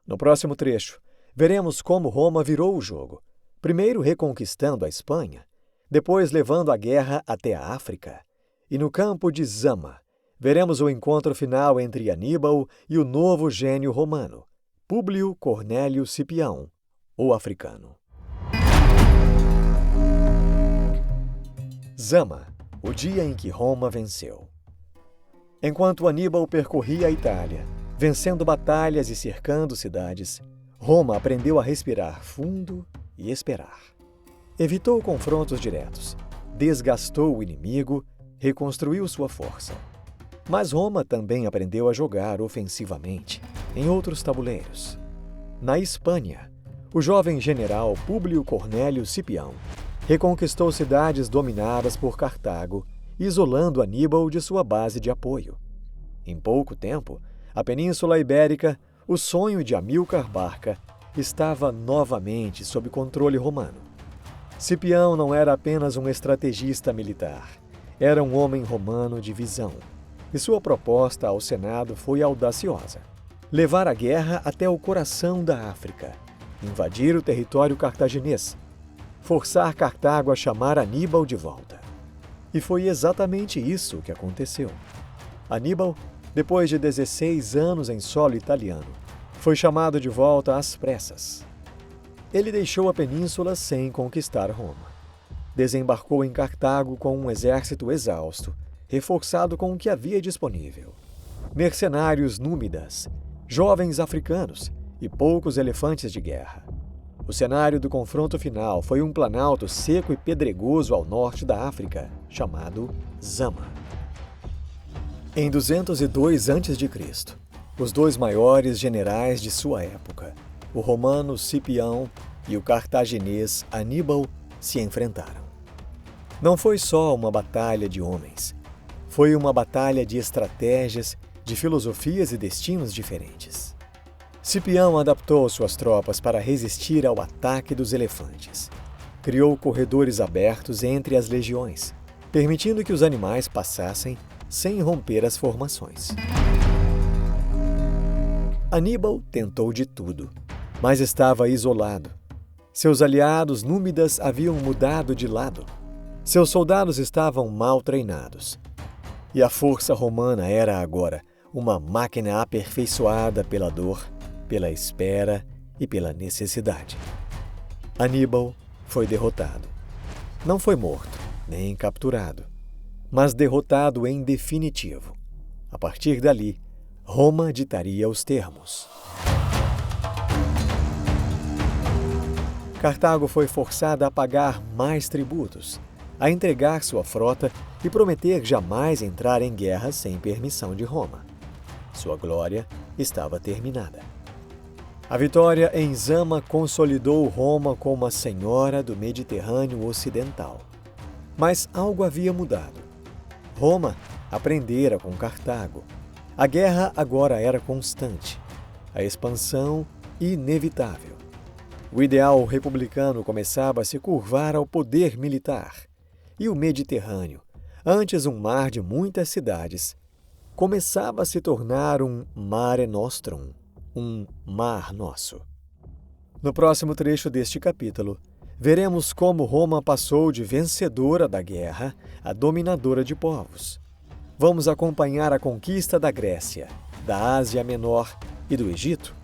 No próximo trecho, veremos como Roma virou o jogo, primeiro reconquistando a Espanha, depois levando a guerra até a África, e no campo de Zama, veremos o encontro final entre Aníbal e o novo gênio romano, Públio Cornélio Cipião, o africano. Zama, o dia em que Roma venceu. Enquanto Aníbal percorria a Itália, vencendo batalhas e cercando cidades, Roma aprendeu a respirar fundo e esperar. Evitou confrontos diretos, desgastou o inimigo, reconstruiu sua força. Mas Roma também aprendeu a jogar ofensivamente em outros tabuleiros. Na Espanha, o jovem general Públio Cornélio Cipião reconquistou cidades dominadas por Cartago, isolando Aníbal de sua base de apoio. Em pouco tempo, a Península Ibérica, o sonho de Amílcar Barca, estava novamente sob controle romano. Cipião não era apenas um estrategista militar, era um homem romano de visão, e sua proposta ao Senado foi audaciosa: levar a guerra até o coração da África, invadir o território cartaginês, forçar Cartago a chamar Aníbal de volta. E foi exatamente isso que aconteceu. Aníbal, depois de 16 anos em solo italiano, foi chamado de volta às pressas. Ele deixou a península sem conquistar Roma. Desembarcou em Cartago com um exército exausto, reforçado com o que havia disponível: mercenários númidas, jovens africanos e poucos elefantes de guerra. O cenário do confronto final foi um planalto seco e pedregoso ao norte da África, chamado Zama. Em 202 a.C., os dois maiores generais de sua época, o romano Cipião e o cartaginês Aníbal, se enfrentaram. Não foi só uma batalha de homens, foi uma batalha de estratégias, de filosofias e destinos diferentes. Cipião adaptou suas tropas para resistir ao ataque dos elefantes. Criou corredores abertos entre as legiões, permitindo que os animais passassem sem romper as formações. Aníbal tentou de tudo, mas estava isolado. Seus aliados númidas haviam mudado de lado. Seus soldados estavam mal treinados. E a força romana era agora uma máquina aperfeiçoada pela dor, pela espera e pela necessidade. Aníbal foi derrotado. Não foi morto, nem capturado, mas derrotado em definitivo. A partir dali, Roma ditaria os termos. Cartago foi forçada a pagar mais tributos, a entregar sua frota e prometer jamais entrar em guerra sem permissão de Roma. Sua glória estava terminada. A vitória em Zama consolidou Roma como a senhora do Mediterrâneo Ocidental. Mas algo havia mudado. Roma aprendera com Cartago. A guerra agora era constante, a expansão inevitável. O ideal republicano começava a se curvar ao poder militar, e o Mediterrâneo, antes um mar de muitas cidades, começava a se tornar um mare nostrum, um mar nosso. No próximo trecho deste capítulo, veremos como Roma passou de vencedora da guerra a dominadora de povos. Vamos acompanhar a conquista da Grécia, da Ásia Menor e do Egito,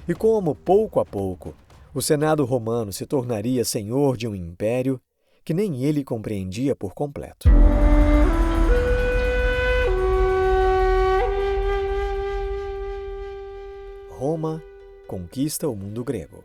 e como, pouco a pouco, o Senado romano se tornaria senhor de um império que nem ele compreendia por completo. Roma conquista o mundo grego.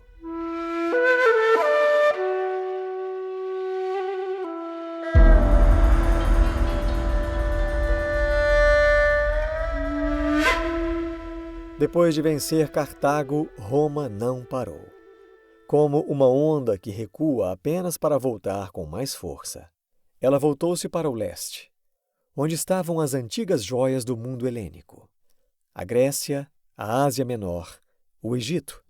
Depois de vencer Cartago, Roma não parou. Como uma onda que recua apenas para voltar com mais força, ela voltou-se para o leste, onde estavam as antigas joias do mundo helênico: a Grécia, a Ásia Menor, o Egito.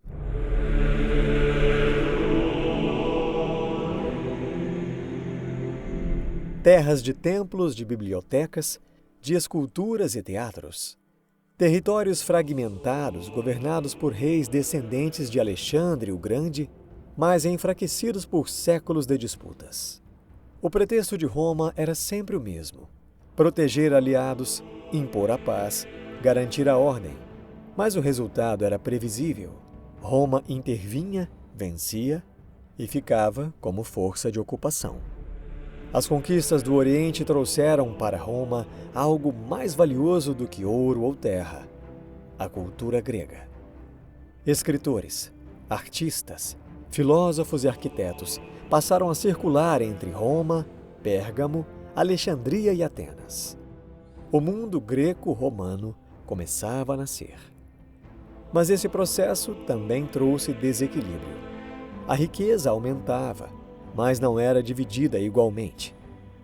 Terras de templos, de bibliotecas, de esculturas e teatros. Territórios fragmentados, governados por reis descendentes de Alexandre o Grande, mas enfraquecidos por séculos de disputas. O pretexto de Roma era sempre o mesmo: proteger aliados, impor a paz, garantir a ordem. Mas o resultado era previsível. Roma intervinha, vencia e ficava como força de ocupação. As conquistas do Oriente trouxeram para Roma algo mais valioso do que ouro ou terra: a cultura grega. Escritores, artistas, filósofos e arquitetos passaram a circular entre Roma, Pérgamo, Alexandria e Atenas. O mundo greco-romano começava a nascer. Mas esse processo também trouxe desequilíbrio. A riqueza aumentava, mas não era dividida igualmente.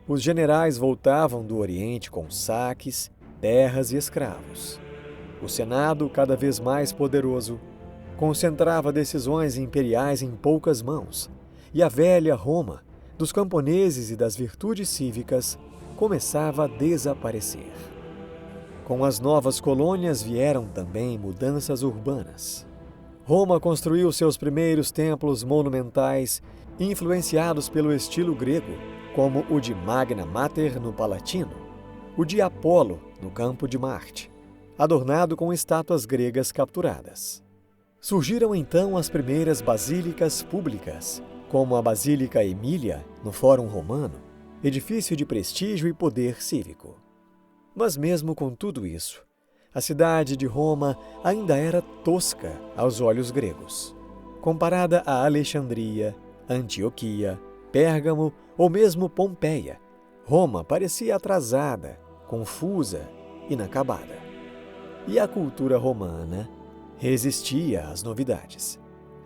Os generais voltavam do Oriente com saques, terras e escravos. O Senado, cada vez mais poderoso, concentrava decisões imperiais em poucas mãos, e a velha Roma, dos camponeses e das virtudes cívicas, começava a desaparecer. Com as novas colônias vieram também mudanças urbanas. Roma construiu seus primeiros templos monumentais, influenciados pelo estilo grego, como o de Magna Mater no Palatino, o de Apolo no Campo de Marte, adornado com estátuas gregas capturadas. Surgiram então as primeiras basílicas públicas, como a Basílica Emília, no Fórum Romano, edifício de prestígio e poder cívico. Mas mesmo com tudo isso, a cidade de Roma ainda era tosca aos olhos gregos. Comparada a Alexandria, Antioquia, Pérgamo ou mesmo Pompeia, Roma parecia atrasada, confusa, inacabada. E a cultura romana resistia às novidades.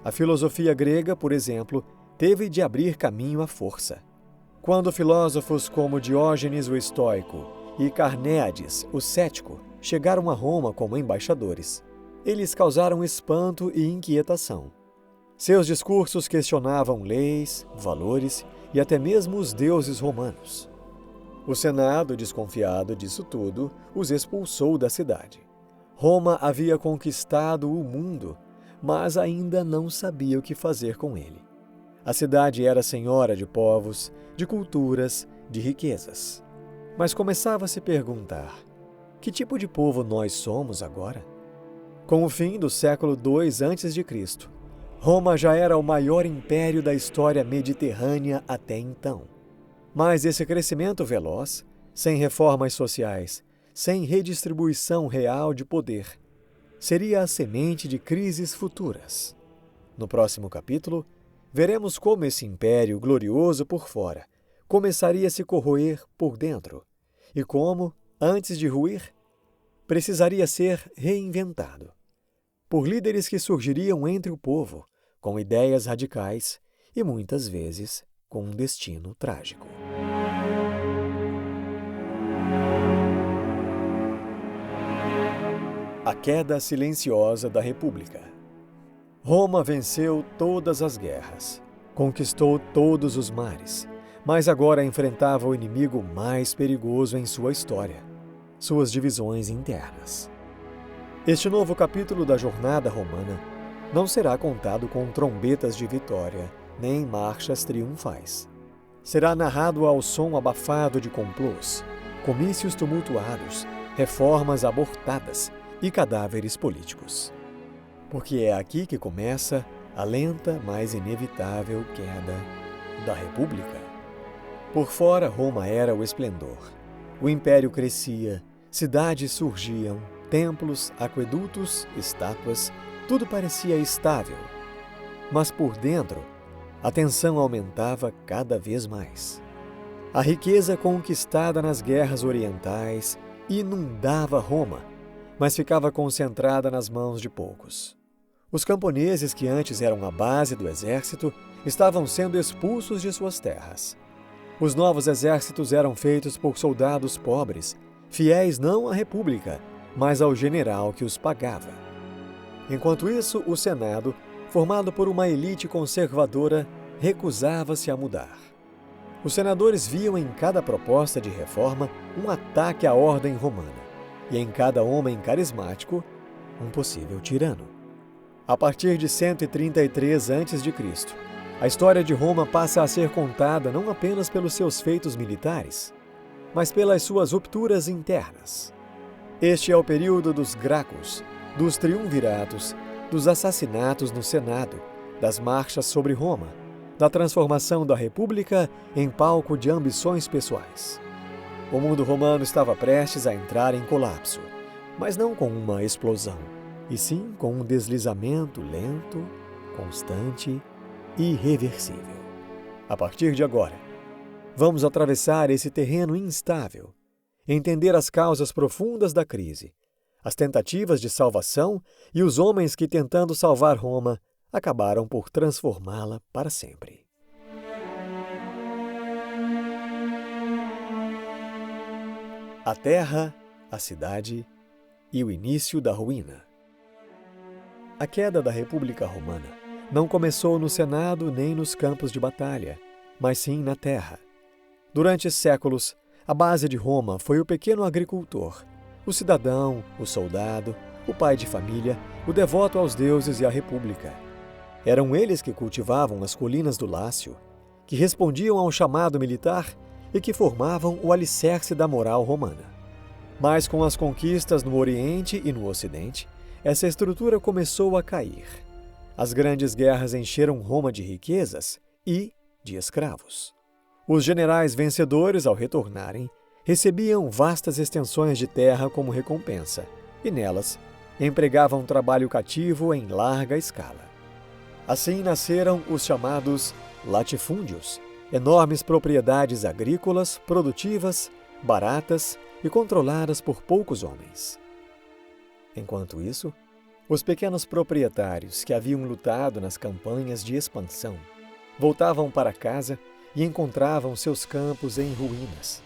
A filosofia grega, por exemplo, teve de abrir caminho à força. Quando filósofos como Diógenes o Estoico e Carnéades o Cético chegaram a Roma como embaixadores, eles causaram espanto e inquietação. Seus discursos questionavam leis, valores e até mesmo os deuses romanos. O Senado, desconfiado disso tudo, os expulsou da cidade. Roma havia conquistado o mundo, mas ainda não sabia o que fazer com ele. A cidade era senhora de povos, de culturas, de riquezas. Mas começava a se perguntar: que tipo de povo nós somos agora? Com o fim do século II a.C., Roma já era o maior império da história mediterrânea até então. Mas esse crescimento veloz, sem reformas sociais, sem redistribuição real de poder, seria a semente de crises futuras. No próximo capítulo, veremos como esse império glorioso por fora começaria a se corroer por dentro e como, antes de ruir, precisaria ser reinventado por líderes que surgiriam entre o povo com ideias radicais e muitas vezes com um destino trágico. A queda silenciosa da República. Roma venceu todas as guerras, conquistou todos os mares, mas agora enfrentava o inimigo mais perigoso em sua história: suas divisões internas. Este novo capítulo da jornada romana não será contado com trombetas de vitória, nem marchas triunfais. Será narrado ao som abafado de complôs, comícios tumultuados, reformas abortadas e cadáveres políticos. Porque é aqui que começa a lenta, mas inevitável queda da República. Por fora, Roma era o esplendor. O império crescia, cidades surgiam, templos, aquedutos, estátuas, tudo parecia estável. Mas por dentro, a tensão aumentava cada vez mais. A riqueza conquistada nas guerras orientais inundava Roma, mas ficava concentrada nas mãos de poucos. Os camponeses, que antes eram a base do exército, estavam sendo expulsos de suas terras. Os novos exércitos eram feitos por soldados pobres, fiéis não à república, mas ao general que os pagava. Enquanto isso, o Senado, formado por uma elite conservadora, recusava-se a mudar. Os senadores viam em cada proposta de reforma um ataque à ordem romana, e em cada homem carismático, um possível tirano. A partir de 133 a.C., a história de Roma passa a ser contada não apenas pelos seus feitos militares, mas pelas suas rupturas internas. Este é o período dos Gracos, dos triunviratos, dos assassinatos no Senado, das marchas sobre Roma, da transformação da República em palco de ambições pessoais. O mundo romano estava prestes a entrar em colapso, mas não com uma explosão, e sim com um deslizamento lento, constante e irreversível. A partir de agora, vamos atravessar esse terreno instável, entender as causas profundas da crise, as tentativas de salvação e os homens que, tentando salvar Roma, acabaram por transformá-la para sempre. a terra, a cidade e o início da ruína. A queda da República Romana não começou no Senado nem nos campos de batalha, mas sim na terra. Durante séculos, a base de Roma foi o pequeno agricultor, o cidadão, o soldado, o pai de família, o devoto aos deuses e à república. Eram eles que cultivavam as colinas do Lácio, que respondiam ao chamado militar e que formavam o alicerce da moral romana. Mas com as conquistas no Oriente e no Ocidente, essa estrutura começou a cair. As grandes guerras encheram Roma de riquezas e de escravos. Os generais vencedores, ao retornarem, recebiam vastas extensões de terra como recompensa, e nelas empregavam trabalho cativo em larga escala. Assim nasceram os chamados latifúndios, enormes propriedades agrícolas, produtivas, baratas e controladas por poucos homens. Enquanto isso, os pequenos proprietários que haviam lutado nas campanhas de expansão voltavam para casa e encontravam seus campos em ruínas.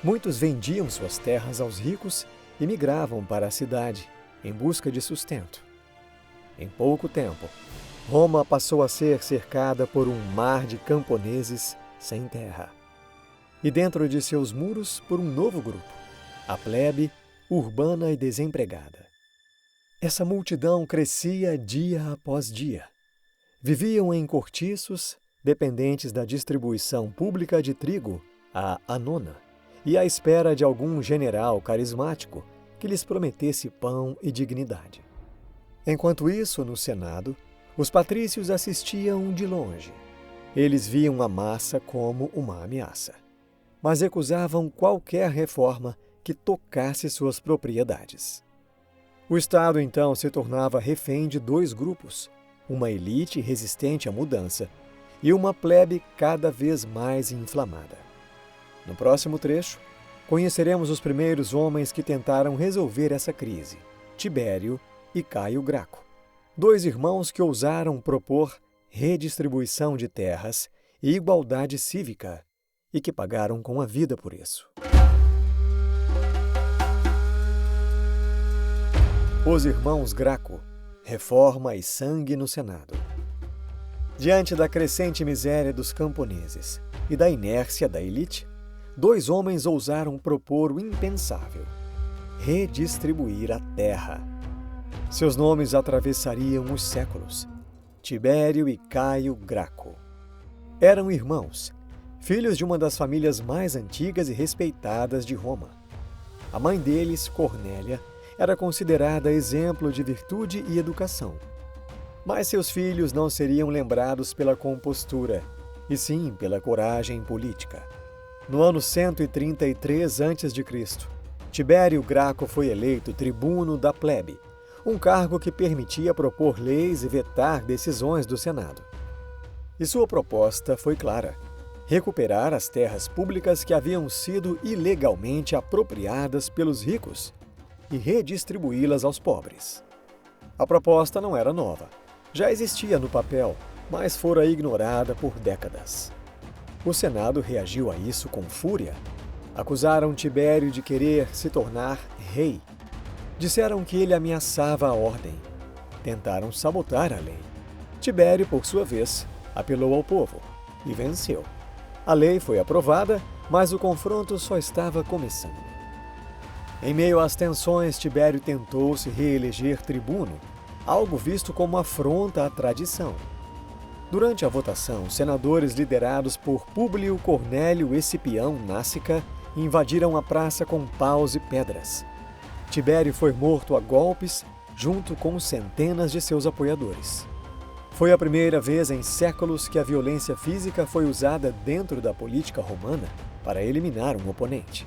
Muitos vendiam suas terras aos ricos e migravam para a cidade em busca de sustento. Em pouco tempo, Roma passou a ser cercada por um mar de camponeses sem terra. E dentro de seus muros por um novo grupo, a plebe urbana e desempregada. Essa multidão crescia dia após dia. Viviam em cortiços, dependentes da distribuição pública de trigo, a anona, e à espera de algum general carismático que lhes prometesse pão e dignidade. Enquanto isso, no Senado, os patrícios assistiam de longe. Eles viam a massa como uma ameaça, mas recusavam qualquer reforma que tocasse suas propriedades. O Estado, então, se tornava refém de dois grupos, uma elite resistente à mudança e uma plebe cada vez mais inflamada. No próximo trecho, conheceremos os primeiros homens que tentaram resolver essa crise, Tibério e Caio Graco, dois irmãos que ousaram propor redistribuição de terras e igualdade cívica e que pagaram com a vida por isso. Os irmãos Graco, reforma e sangue no Senado. Diante da crescente miséria dos camponeses e da inércia da elite, dois homens ousaram propor o impensável: redistribuir a terra. Seus nomes atravessariam os séculos: Tibério e Caio Graco. Eram irmãos, filhos de uma das famílias mais antigas e respeitadas de Roma. A mãe deles, Cornélia, era considerada exemplo de virtude e educação. Mas seus filhos não seriam lembrados pela compostura, e sim pela coragem política. No ano 133 a.C., Tibério Graco foi eleito tribuno da plebe, um cargo que permitia propor leis e vetar decisões do Senado. E sua proposta foi clara: recuperar as terras públicas que haviam sido ilegalmente apropriadas pelos ricos e redistribuí-las aos pobres. A proposta não era nova. Já existia no papel, mas fora ignorada por décadas. O Senado reagiu a isso com fúria. Acusaram Tibério de querer se tornar rei. Disseram que ele ameaçava a ordem. Tentaram sabotar a lei. Tibério, por sua vez, apelou ao povo e venceu. A lei foi aprovada, mas o confronto só estava começando. Em meio às tensões, Tibério tentou se reeleger tribuno, algo visto como afronta à tradição. Durante a votação, senadores liderados por Públio Cornélio Escipião Nássica invadiram a praça com paus e pedras. Tibério foi morto a golpes, junto com centenas de seus apoiadores. Foi a primeira vez em séculos que a violência física foi usada dentro da política romana para eliminar um oponente.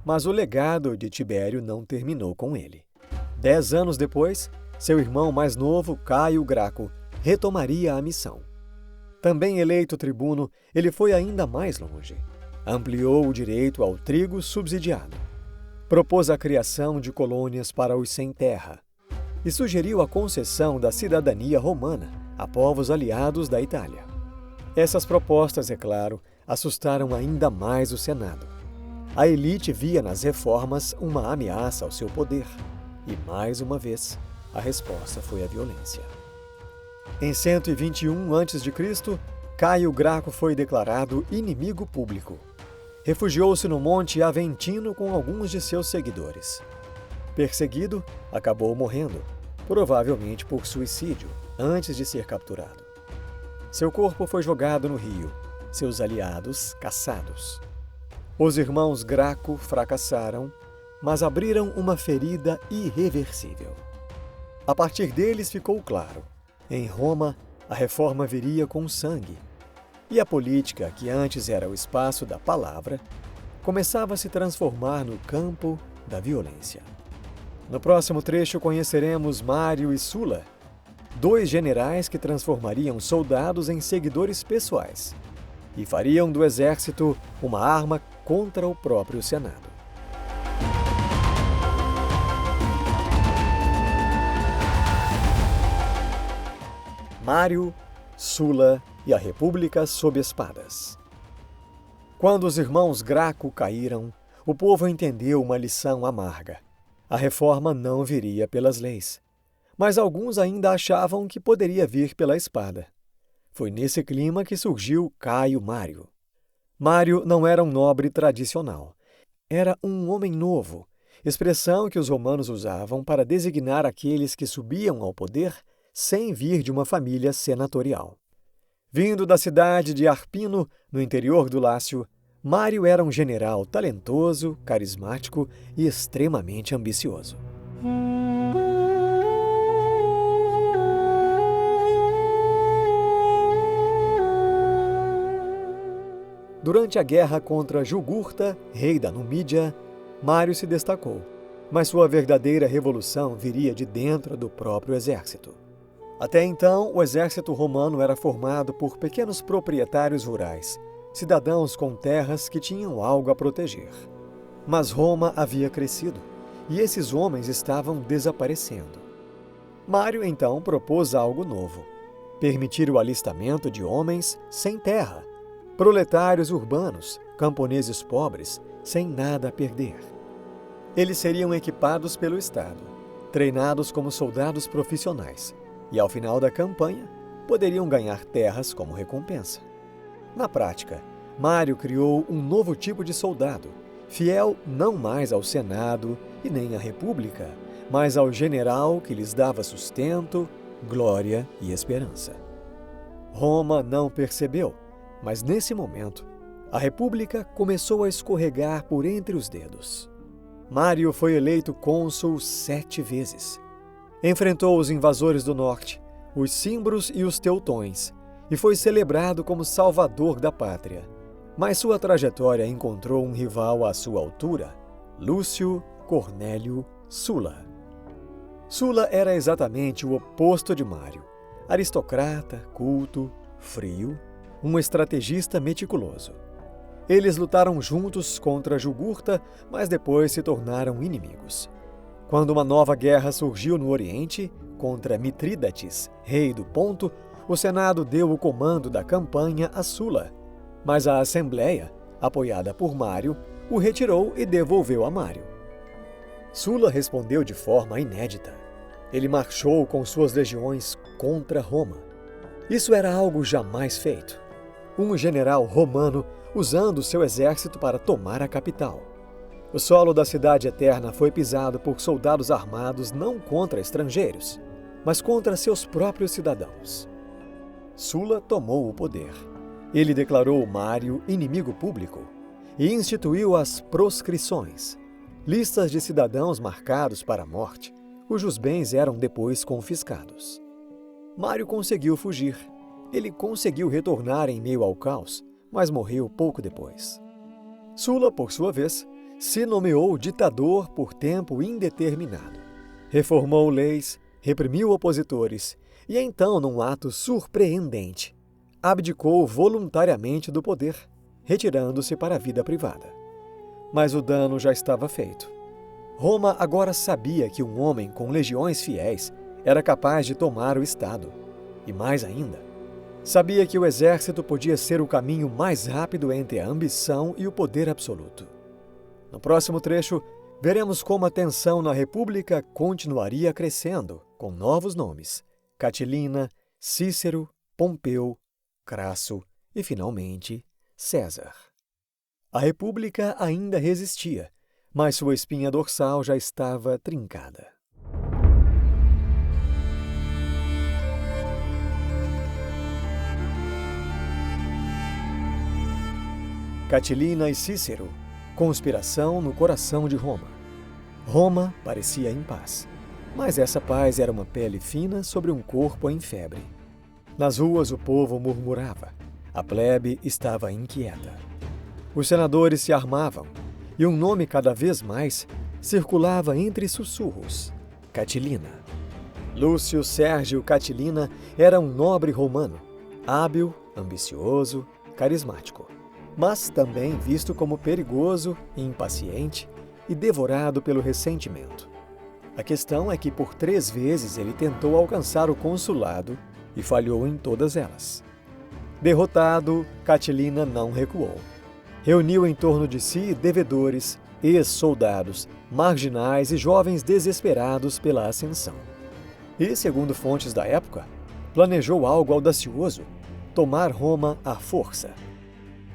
Mas o legado de Tibério não terminou com ele. 10 anos depois, seu irmão mais novo, Caio Graco, retomaria a missão. Também eleito tribuno, ele foi ainda mais longe. Ampliou o direito ao trigo subsidiado. Propôs a criação de colônias para os sem terra. E sugeriu a concessão da cidadania romana a povos aliados da Itália. Essas propostas, é claro, assustaram ainda mais o Senado. A elite via nas reformas uma ameaça ao seu poder. E, mais uma vez, a resposta foi a violência. Em 121 a.C., Caio Graco foi declarado inimigo público. Refugiou-se no Monte Aventino com alguns de seus seguidores. Perseguido, acabou morrendo, provavelmente por suicídio, antes de ser capturado. Seu corpo foi jogado no rio, seus aliados caçados. Os irmãos Graco fracassaram, mas abriram uma ferida irreversível. A partir deles ficou claro: em Roma, a reforma viria com sangue. E a política, que antes era o espaço da palavra, começava a se transformar no campo da violência. No próximo trecho conheceremos Mário e Sula, dois generais que transformariam soldados em seguidores pessoais e fariam do exército uma arma contra o próprio Senado. Mário, Sula e a República sob espadas. Quando os irmãos Graco caíram, o povo entendeu uma lição amarga. A reforma não viria pelas leis, mas alguns ainda achavam que poderia vir pela espada. Foi nesse clima que surgiu Caio Mário. Mário não era um nobre tradicional. Era um homem novo, expressão que os romanos usavam para designar aqueles que subiam ao poder sem vir de uma família senatorial. Vindo da cidade de Arpino, no interior do Lácio, Mário era um general talentoso, carismático e extremamente ambicioso. Durante a guerra contra Jugurta, rei da Numídia, Mário se destacou, mas sua verdadeira revolução viria de dentro do próprio exército. Até então, o exército romano era formado por pequenos proprietários rurais, cidadãos com terras que tinham algo a proteger. Mas Roma havia crescido, e esses homens estavam desaparecendo. Mário, então, propôs algo novo: permitir o alistamento de homens sem terra, proletários urbanos, camponeses pobres, sem nada a perder. Eles seriam equipados pelo Estado, treinados como soldados profissionais, e ao final da campanha poderiam ganhar terras como recompensa. Na prática, Mário criou um novo tipo de soldado, fiel não mais ao Senado e nem à República, mas ao general que lhes dava sustento, glória e esperança. Roma não percebeu, mas nesse momento, a República começou a escorregar por entre os dedos. Mário foi eleito cônsul 7 vezes. Enfrentou os invasores do norte, os Cimbros e os Teutões, e foi celebrado como salvador da pátria. Mas sua trajetória encontrou um rival à sua altura, Lúcio Cornélio Sula. Sula era exatamente o oposto de Mário. Aristocrata, culto, frio, um estrategista meticuloso. Eles lutaram juntos contra Jugurta, mas depois se tornaram inimigos. Quando uma nova guerra surgiu no Oriente, contra Mitrídates, rei do Ponto, o Senado deu o comando da campanha a Sula, mas a Assembleia, apoiada por Mário, o retirou e devolveu a Mário. Sula respondeu de forma inédita. Ele marchou com suas legiões contra Roma. Isso era algo jamais feito. Um general romano usando seu exército para tomar a capital. O solo da cidade eterna foi pisado por soldados armados não contra estrangeiros, mas contra seus próprios cidadãos. Sula tomou o poder. Ele declarou Mário inimigo público e instituiu as proscrições, listas de cidadãos marcados para a morte, cujos bens eram depois confiscados. Mário conseguiu fugir. Ele conseguiu retornar em meio ao caos, mas morreu pouco depois. Sula, por sua vez, se nomeou ditador por tempo indeterminado. Reformou leis, reprimiu opositores e então, num ato surpreendente, abdicou voluntariamente do poder, retirando-se para a vida privada. Mas o dano já estava feito. Roma agora sabia que um homem com legiões fiéis era capaz de tomar o Estado. E mais ainda, Sabia que o exército podia ser o caminho mais rápido entre a ambição e o poder absoluto. No próximo trecho, veremos como a tensão na República continuaria crescendo, com novos nomes: Catilina, Cícero, Pompeu, Crasso e, finalmente, César. A República ainda resistia, mas sua espinha dorsal já estava trincada. Catilina e Cícero. Conspiração no coração de Roma. Roma parecia em paz, mas essa paz era uma pele fina sobre um corpo em febre. Nas ruas o povo murmurava, a plebe estava inquieta. Os senadores se armavam, e um nome cada vez mais circulava entre sussurros: Catilina. Lúcio Sérgio Catilina era um nobre romano, hábil, ambicioso, carismático, mas também visto como perigoso, impaciente e devorado pelo ressentimento. A questão é que por 3 vezes ele tentou alcançar o consulado e falhou em todas elas. Derrotado, Catilina não recuou. Reuniu em torno de si devedores, ex-soldados, marginais e jovens desesperados pela ascensão. E, segundo fontes da época, planejou algo audacioso: tomar Roma à força.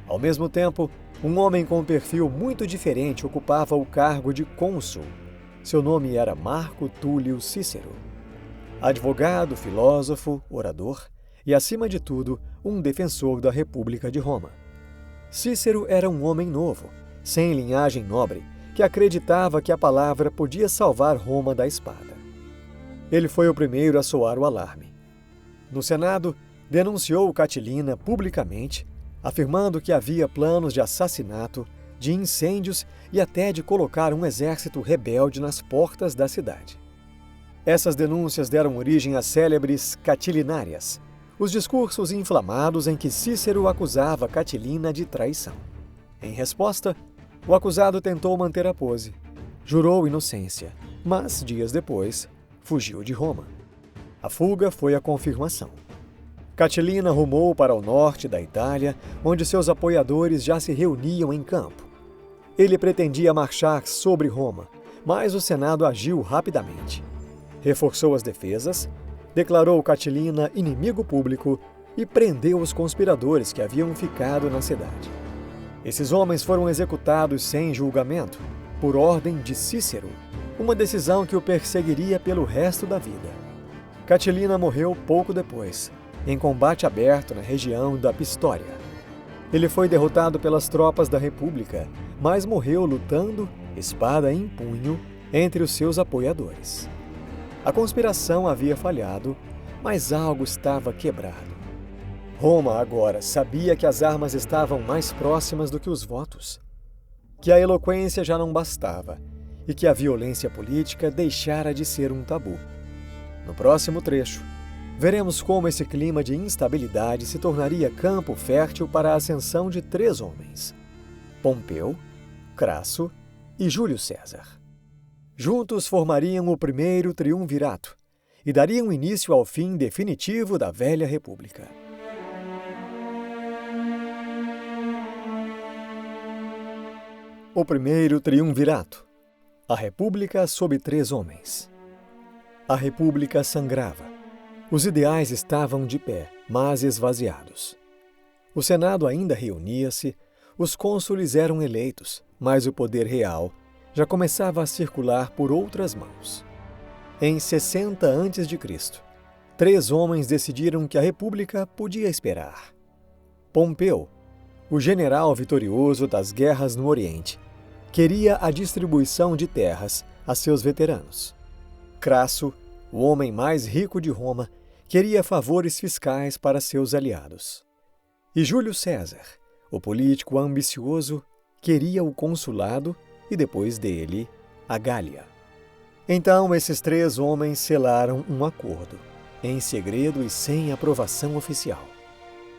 Ao mesmo tempo, um homem com um perfil muito diferente ocupava o cargo de cônsul. Seu nome era Marco Túlio Cícero. Advogado, filósofo, orador e, acima de tudo, um defensor da República de Roma. Cícero era um homem novo, sem linhagem nobre, que acreditava que a palavra podia salvar Roma da espada. Ele foi o primeiro a soar o alarme. No Senado, denunciou Catilina publicamente, afirmando que havia planos de assassinato, de incêndios e até de colocar um exército rebelde nas portas da cidade. Essas denúncias deram origem às célebres Catilinárias, os discursos inflamados em que Cícero acusava Catilina de traição. Em resposta, o acusado tentou manter a pose, jurou inocência, mas, dias depois, fugiu de Roma. A fuga foi a confirmação. Catilina rumou para o norte da Itália, onde seus apoiadores já se reuniam em campo. Ele pretendia marchar sobre Roma, mas o Senado agiu rapidamente. Reforçou as defesas, declarou Catilina inimigo público e prendeu os conspiradores que haviam ficado na cidade. Esses homens foram executados sem julgamento, por ordem de Cícero, uma decisão que o perseguiria pelo resto da vida. Catilina morreu pouco depois, em combate aberto na região da Pistória. Ele foi derrotado pelas tropas da República, mas morreu lutando, espada em punho, entre os seus apoiadores. A conspiração havia falhado, mas algo estava quebrado. Roma agora sabia que as armas estavam mais próximas do que os votos, que a eloquência já não bastava e que a violência política deixara de ser um tabu. No próximo trecho, veremos como esse clima de instabilidade se tornaria campo fértil para a ascensão de 3 homens: Pompeu, Crasso e Júlio César. Juntos formariam o primeiro triunvirato e dariam início ao fim definitivo da velha República. O primeiro triunvirato. A República sob 3 homens. A República sangrava. Os ideais estavam de pé, mas esvaziados. O Senado ainda reunia-se, os cônsules eram eleitos, mas o poder real já começava a circular por outras mãos. Em 60 a.C., 3 homens decidiram que a República podia esperar. Pompeu, o general vitorioso das guerras no Oriente, queria a distribuição de terras a seus veteranos. Crasso, o homem mais rico de Roma, queria favores fiscais para seus aliados. E Júlio César, o político ambicioso, queria o consulado e, depois dele, a Gália. Então, esses 3 homens selaram um acordo, em segredo e sem aprovação oficial.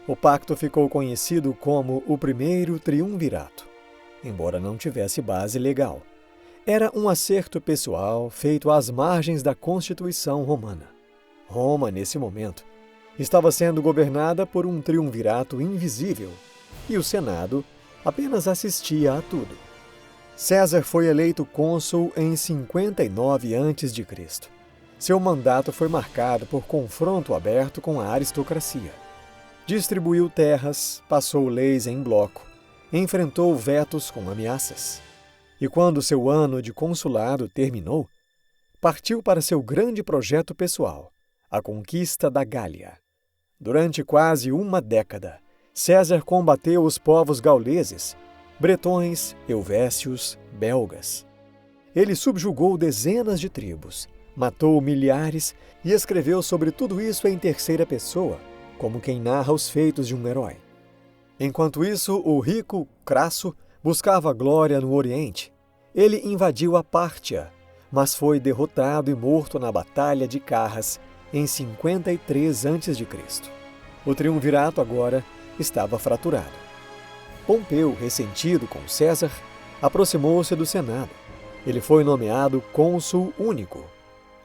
O pacto ficou conhecido como o Primeiro Triunvirato, embora não tivesse base legal. Era um acerto pessoal feito às margens da Constituição romana. Roma, nesse momento, estava sendo governada por um triunvirato invisível, e o Senado apenas assistia a tudo. César foi eleito cônsul em 59 a.C. Seu mandato foi marcado por confronto aberto com a aristocracia. Distribuiu terras, passou leis em bloco, enfrentou vetos com ameaças. E quando seu ano de consulado terminou, partiu para seu grande projeto pessoal, a conquista da Gália. Durante quase uma década, César combateu os povos gauleses, bretões, helvécios, belgas. Ele subjugou dezenas de tribos, matou milhares e escreveu sobre tudo isso em terceira pessoa, como quem narra os feitos de um herói. Enquanto isso, o rico Crasso buscava glória no Oriente. Ele invadiu a Pártia, mas foi derrotado e morto na Batalha de Carras em 53 a.C. O triunvirato agora estava fraturado. Pompeu, ressentido com César, aproximou-se do Senado. Ele foi nomeado cônsul único,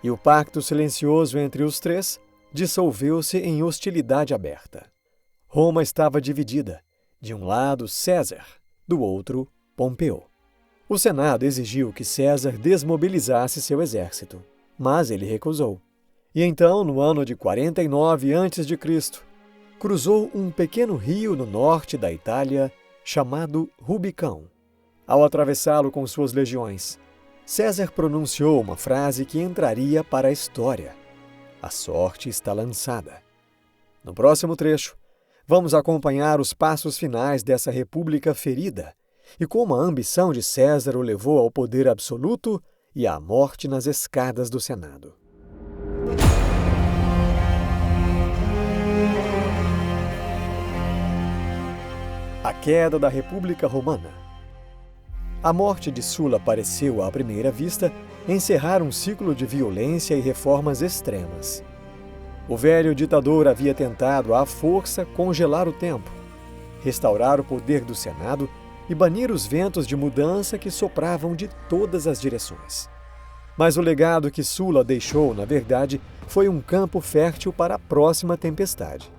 e o pacto silencioso entre os três dissolveu-se em hostilidade aberta. Roma estava dividida, de um lado César, do outro Pompeu. O Senado exigiu que César desmobilizasse seu exército, mas ele recusou. E então, no ano de 49 a.C., cruzou um pequeno rio no norte da Itália chamado Rubicão. Ao atravessá-lo com suas legiões, César pronunciou uma frase que entraria para a história: "A sorte está lançada." No próximo trecho, vamos acompanhar os passos finais dessa república ferida e como a ambição de César o levou ao poder absoluto e à morte nas escadas do Senado. A queda da República Romana. A morte de Sula pareceu, à primeira vista, encerrar um ciclo de violência e reformas extremas. O velho ditador havia tentado, à força, congelar o tempo, restaurar o poder do Senado e banir os ventos de mudança que sopravam de todas as direções. Mas o legado que Sula deixou, na verdade, foi um campo fértil para a próxima tempestade.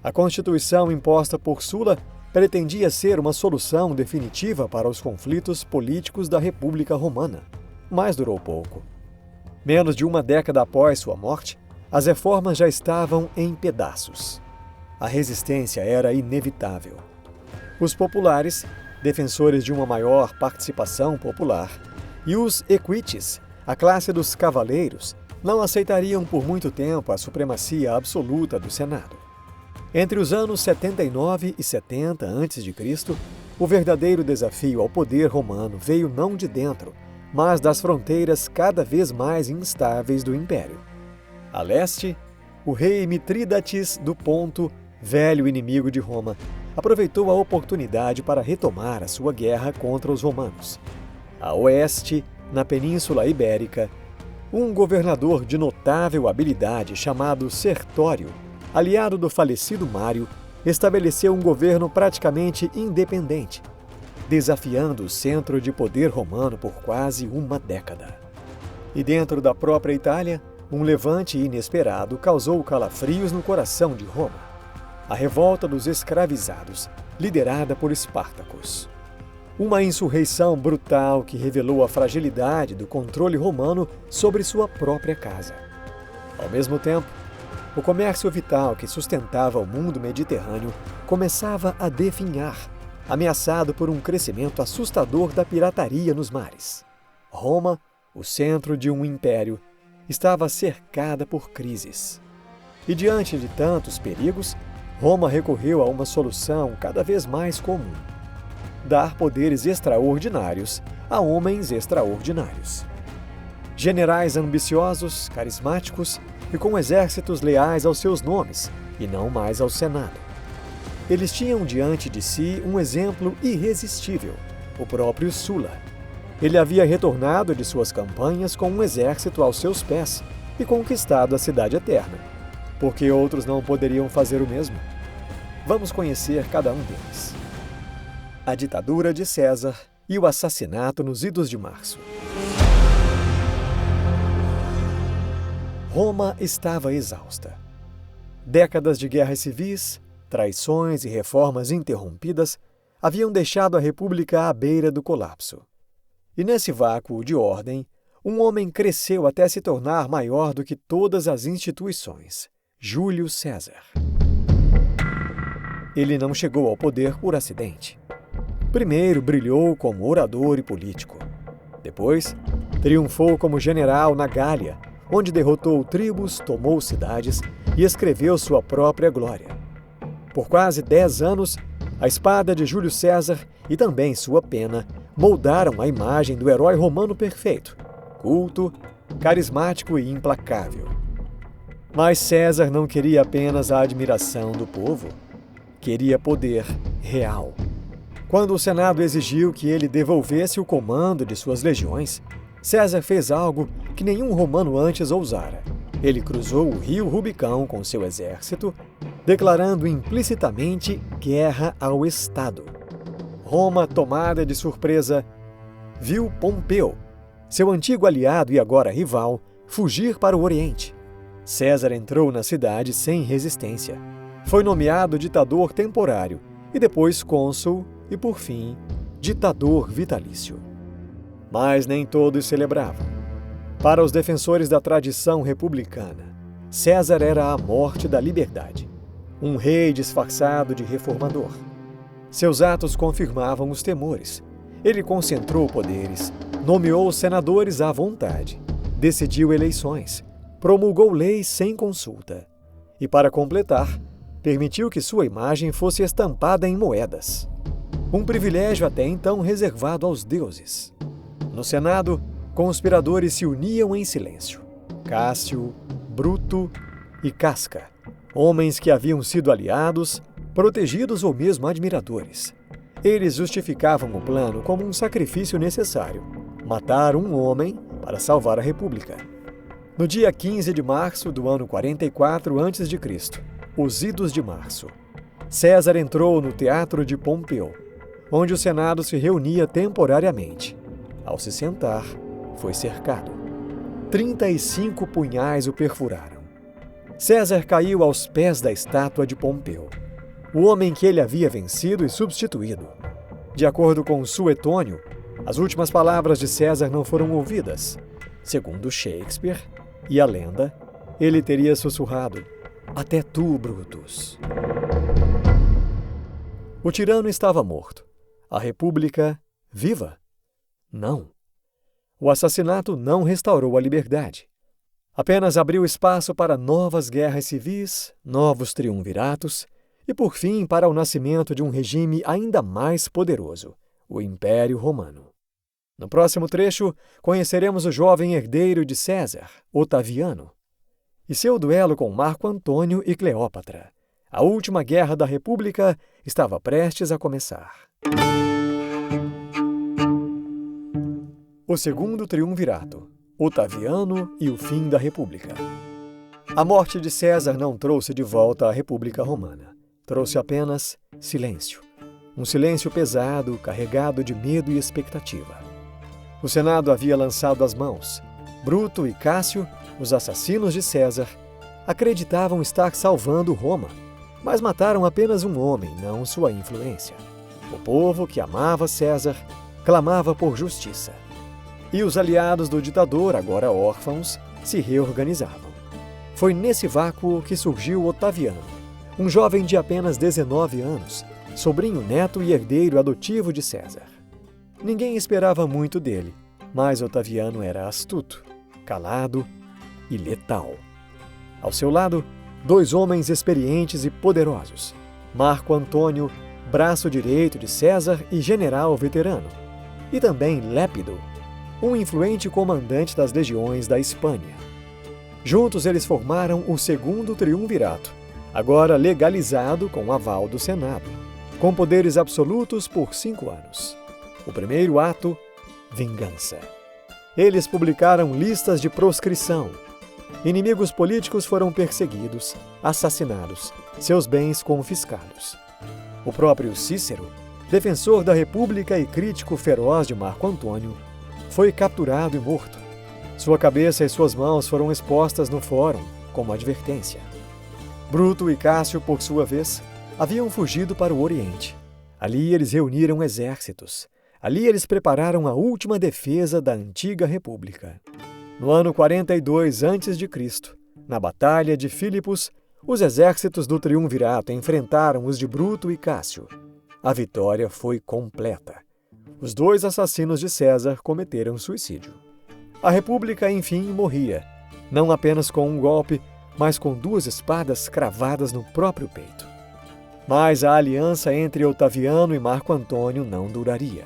A Constituição imposta por Sula pretendia ser uma solução definitiva para os conflitos políticos da República Romana, mas durou pouco. Menos de uma década após sua morte, as reformas já estavam em pedaços. A resistência era inevitável. Os populares, defensores de uma maior participação popular, e os equites, a classe dos cavaleiros, não aceitariam por muito tempo a supremacia absoluta do Senado. Entre os anos 79 e 70 a.C., o verdadeiro desafio ao poder romano veio não de dentro, mas das fronteiras cada vez mais instáveis do Império. A leste, o rei Mitrídates do Ponto, velho inimigo de Roma, aproveitou a oportunidade para retomar a sua guerra contra os romanos. A oeste, na Península Ibérica, um governador de notável habilidade chamado Sertório, aliado do falecido Mário, estabeleceu um governo praticamente independente, desafiando o centro de poder romano por quase uma década. E dentro da própria Itália, um levante inesperado causou calafrios no coração de Roma: a revolta dos escravizados, liderada por Espartacus. Uma insurreição brutal que revelou a fragilidade do controle romano sobre sua própria casa. Ao mesmo tempo, o comércio vital que sustentava o mundo mediterrâneo começava a definhar, ameaçado por um crescimento assustador da pirataria nos mares. Roma, o centro de um império, estava cercada por crises. E diante de tantos perigos, Roma recorreu a uma solução cada vez mais comum: dar poderes extraordinários a homens extraordinários. Generais ambiciosos, carismáticos e com exércitos leais aos seus nomes, e não mais ao Senado. Eles tinham diante de si um exemplo irresistível: o próprio Sula. Ele havia retornado de suas campanhas com um exército aos seus pés e conquistado a Cidade Eterna. Porque outros não poderiam fazer o mesmo? Vamos conhecer cada um deles. A ditadura de César e o assassinato nos idos de março. Roma estava exausta. Décadas de guerras civis, traições e reformas interrompidas haviam deixado a República à beira do colapso. E nesse vácuo de ordem, um homem cresceu até se tornar maior do que todas as instituições: Júlio César. Ele não chegou ao poder por acidente. Primeiro brilhou como orador e político. Depois, triunfou como general na Gália, onde derrotou tribos, tomou cidades e escreveu sua própria glória. Por quase 10 anos, a espada de Júlio César e também sua pena moldaram a imagem do herói romano perfeito, culto, carismático e implacável. Mas César não queria apenas a admiração do povo. Queria poder real. Quando o Senado exigiu que ele devolvesse o comando de suas legiões, César fez algo que nenhum romano antes ousara. Ele cruzou o rio Rubicão com seu exército, declarando implicitamente guerra ao Estado. Roma, tomada de surpresa, viu Pompeu, seu antigo aliado e agora rival, fugir para o Oriente. César entrou na cidade sem resistência. Foi nomeado ditador temporário e depois cônsul e, por fim, ditador vitalício. Mas nem todos celebravam. Para os defensores da tradição republicana, César era a morte da liberdade, um rei disfarçado de reformador. Seus atos confirmavam os temores. Ele concentrou poderes, nomeou senadores à vontade, decidiu eleições, promulgou leis sem consulta e, para completar, permitiu que sua imagem fosse estampada em moedas. Um privilégio até então reservado aos deuses. No Senado, conspiradores se uniam em silêncio. Cássio, Bruto e Casca, homens que haviam sido aliados, protegidos ou mesmo admiradores. Eles justificavam o plano como um sacrifício necessário: matar um homem para salvar a República. No dia 15 de março do ano 44 a.C., os Idos de Março, César entrou no Teatro de Pompeu, onde o Senado se reunia temporariamente. Ao se sentar, foi cercado. 35 punhais o perfuraram. César caiu aos pés da estátua de Pompeu, o homem que ele havia vencido e substituído. De acordo com Suetônio, as últimas palavras de César não foram ouvidas. Segundo Shakespeare e a lenda, ele teria sussurrado: "Até tu, Brutus." O tirano estava morto. A República, viva? Não. O assassinato não restaurou a liberdade. Apenas abriu espaço para novas guerras civis, novos triunviratos e, por fim, para o nascimento de um regime ainda mais poderoso, o Império Romano. No próximo trecho, conheceremos o jovem herdeiro de César, Otaviano, e seu duelo com Marco Antônio e Cleópatra. A última guerra da República estava prestes a começar. O segundo triunvirato, Otaviano e o fim da República. A morte de César não trouxe de volta a República Romana. Trouxe apenas silêncio. Um silêncio pesado, carregado de medo e expectativa. O Senado havia lançado as mãos. Bruto e Cássio, os assassinos de César, acreditavam estar salvando Roma, mas mataram apenas um homem, não sua influência. O povo que amava César clamava por justiça. E os aliados do ditador, agora órfãos, se reorganizavam. Foi nesse vácuo que surgiu Otaviano, um jovem de apenas 19 anos, sobrinho, neto e herdeiro adotivo de César. Ninguém esperava muito dele, mas Otaviano era astuto, calado e letal. Ao seu lado, 2 homens experientes e poderosos: Marco Antônio, braço direito de César e general veterano, e também Lépido, um influente comandante das legiões da Hispânia. Juntos eles formaram o segundo triunvirato, agora legalizado com o aval do Senado, com poderes absolutos por 5 anos. O primeiro ato: vingança. Eles publicaram listas de proscrição. Inimigos políticos foram perseguidos, assassinados, seus bens confiscados. O próprio Cícero, defensor da República e crítico feroz de Marco Antônio, foi capturado e morto. Sua cabeça e suas mãos foram expostas no fórum como advertência. Bruto e Cássio, por sua vez, haviam fugido para o Oriente. Ali eles reuniram exércitos. Ali eles prepararam a última defesa da antiga república. No ano 42 a.C., na Batalha de Filipos, os exércitos do Triunvirato enfrentaram os de Bruto e Cássio. A vitória foi completa. Os dois assassinos de César cometeram suicídio. A república, enfim, morria, não apenas com um golpe, mas com 2 espadas cravadas no próprio peito. Mas a aliança entre Otaviano e Marco Antônio não duraria.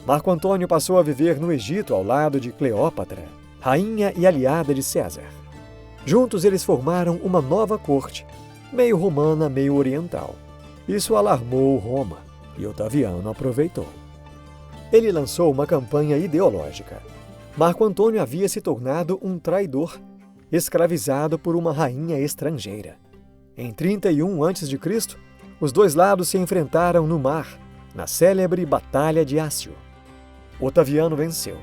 Marco Antônio passou a viver no Egito ao lado de Cleópatra, rainha e aliada de César. Juntos eles formaram uma nova corte, meio romana, meio oriental. Isso alarmou Roma e Otaviano aproveitou. Ele lançou uma campanha ideológica. Marco Antônio havia se tornado um traidor, escravizado por uma rainha estrangeira. Em 31 a.C., os dois lados se enfrentaram no mar, na célebre Batalha de Ácio. Otaviano venceu.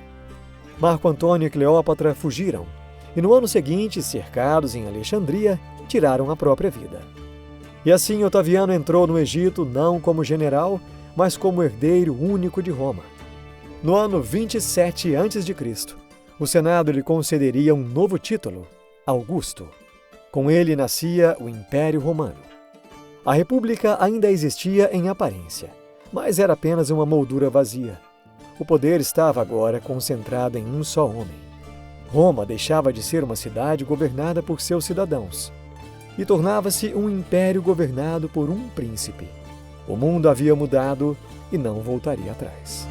Marco Antônio e Cleópatra fugiram, e no ano seguinte, cercados em Alexandria, tiraram a própria vida. E assim Otaviano entrou no Egito não como general, mas como herdeiro único de Roma. No ano 27 a.C., o Senado lhe concederia um novo título, Augusto. Com ele nascia o Império Romano. A República ainda existia em aparência, mas era apenas uma moldura vazia. O poder estava agora concentrado em um só homem. Roma deixava de ser uma cidade governada por seus cidadãos e tornava-se um império governado por um príncipe. O mundo havia mudado e não voltaria atrás.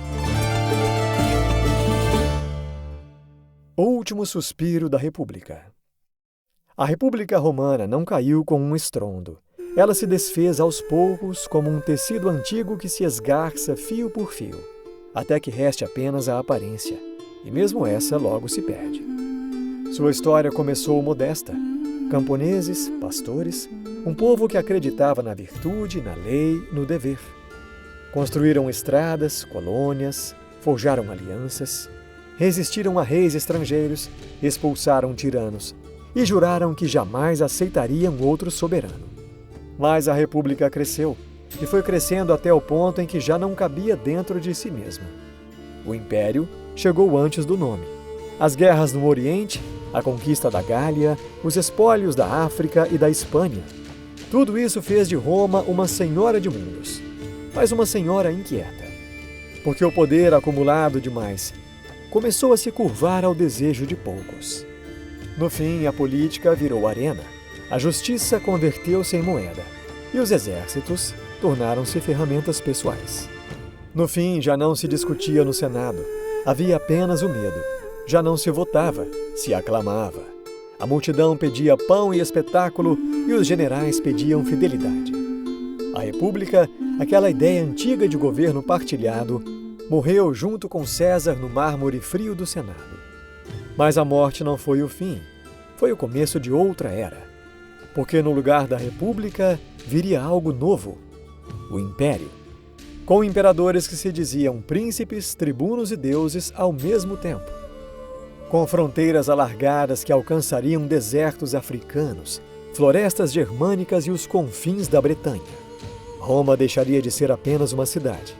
O último suspiro da República. A República Romana não caiu com um estrondo. Ela se desfez aos poucos como um tecido antigo que se esgarça fio por fio, até que reste apenas a aparência, e mesmo essa logo se perde. Sua história começou modesta. Camponeses, pastores, um povo que acreditava na virtude, na lei, no dever. Construíram estradas, colônias, forjaram alianças, resistiram a reis estrangeiros, expulsaram tiranos e juraram que jamais aceitariam outro soberano. Mas a república cresceu e foi crescendo até o ponto em que já não cabia dentro de si mesma. O império chegou antes do nome. As guerras no Oriente, a conquista da Gália, os espólios da África e da Espanha. Tudo isso fez de Roma uma senhora de mundos, mas uma senhora inquieta, porque o poder acumulado demais começou a se curvar ao desejo de poucos. No fim, a política virou arena, a justiça converteu-se em moeda e os exércitos tornaram-se ferramentas pessoais. No fim, já não se discutia no Senado, havia apenas o medo. Já não se votava, se aclamava. A multidão pedia pão e espetáculo e os generais pediam fidelidade. A República, aquela ideia antiga de governo partilhado, morreu junto com César no mármore frio do Senado. Mas a morte não foi o fim, foi o começo de outra era. Porque no lugar da República viria algo novo, o Império. Com imperadores que se diziam príncipes, tribunos e deuses ao mesmo tempo. Com fronteiras alargadas que alcançariam desertos africanos, florestas germânicas e os confins da Bretanha. Roma deixaria de ser apenas uma cidade,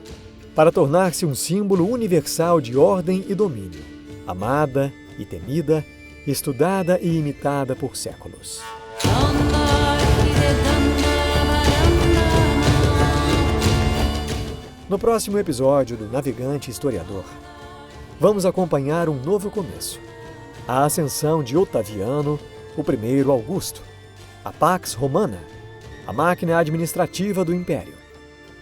para tornar-se um símbolo universal de ordem e domínio, amada e temida, estudada e imitada por séculos. No próximo episódio do Navegante Historiador, vamos acompanhar um novo começo. A ascensão de Otaviano, o primeiro Augusto. A Pax Romana, a máquina administrativa do Império.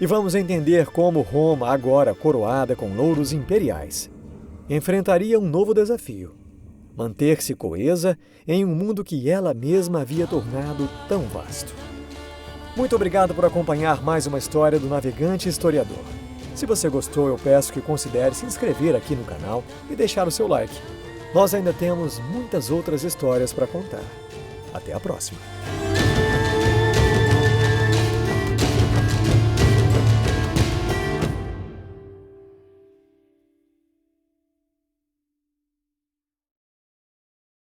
E vamos entender como Roma, agora coroada com louros imperiais, enfrentaria um novo desafio: manter-se coesa em um mundo que ela mesma havia tornado tão vasto. Muito obrigado por acompanhar mais uma história do Navegante Historiador. Se você gostou, eu peço que considere se inscrever aqui no canal e deixar o seu like. Nós ainda temos muitas outras histórias para contar. Até a próxima!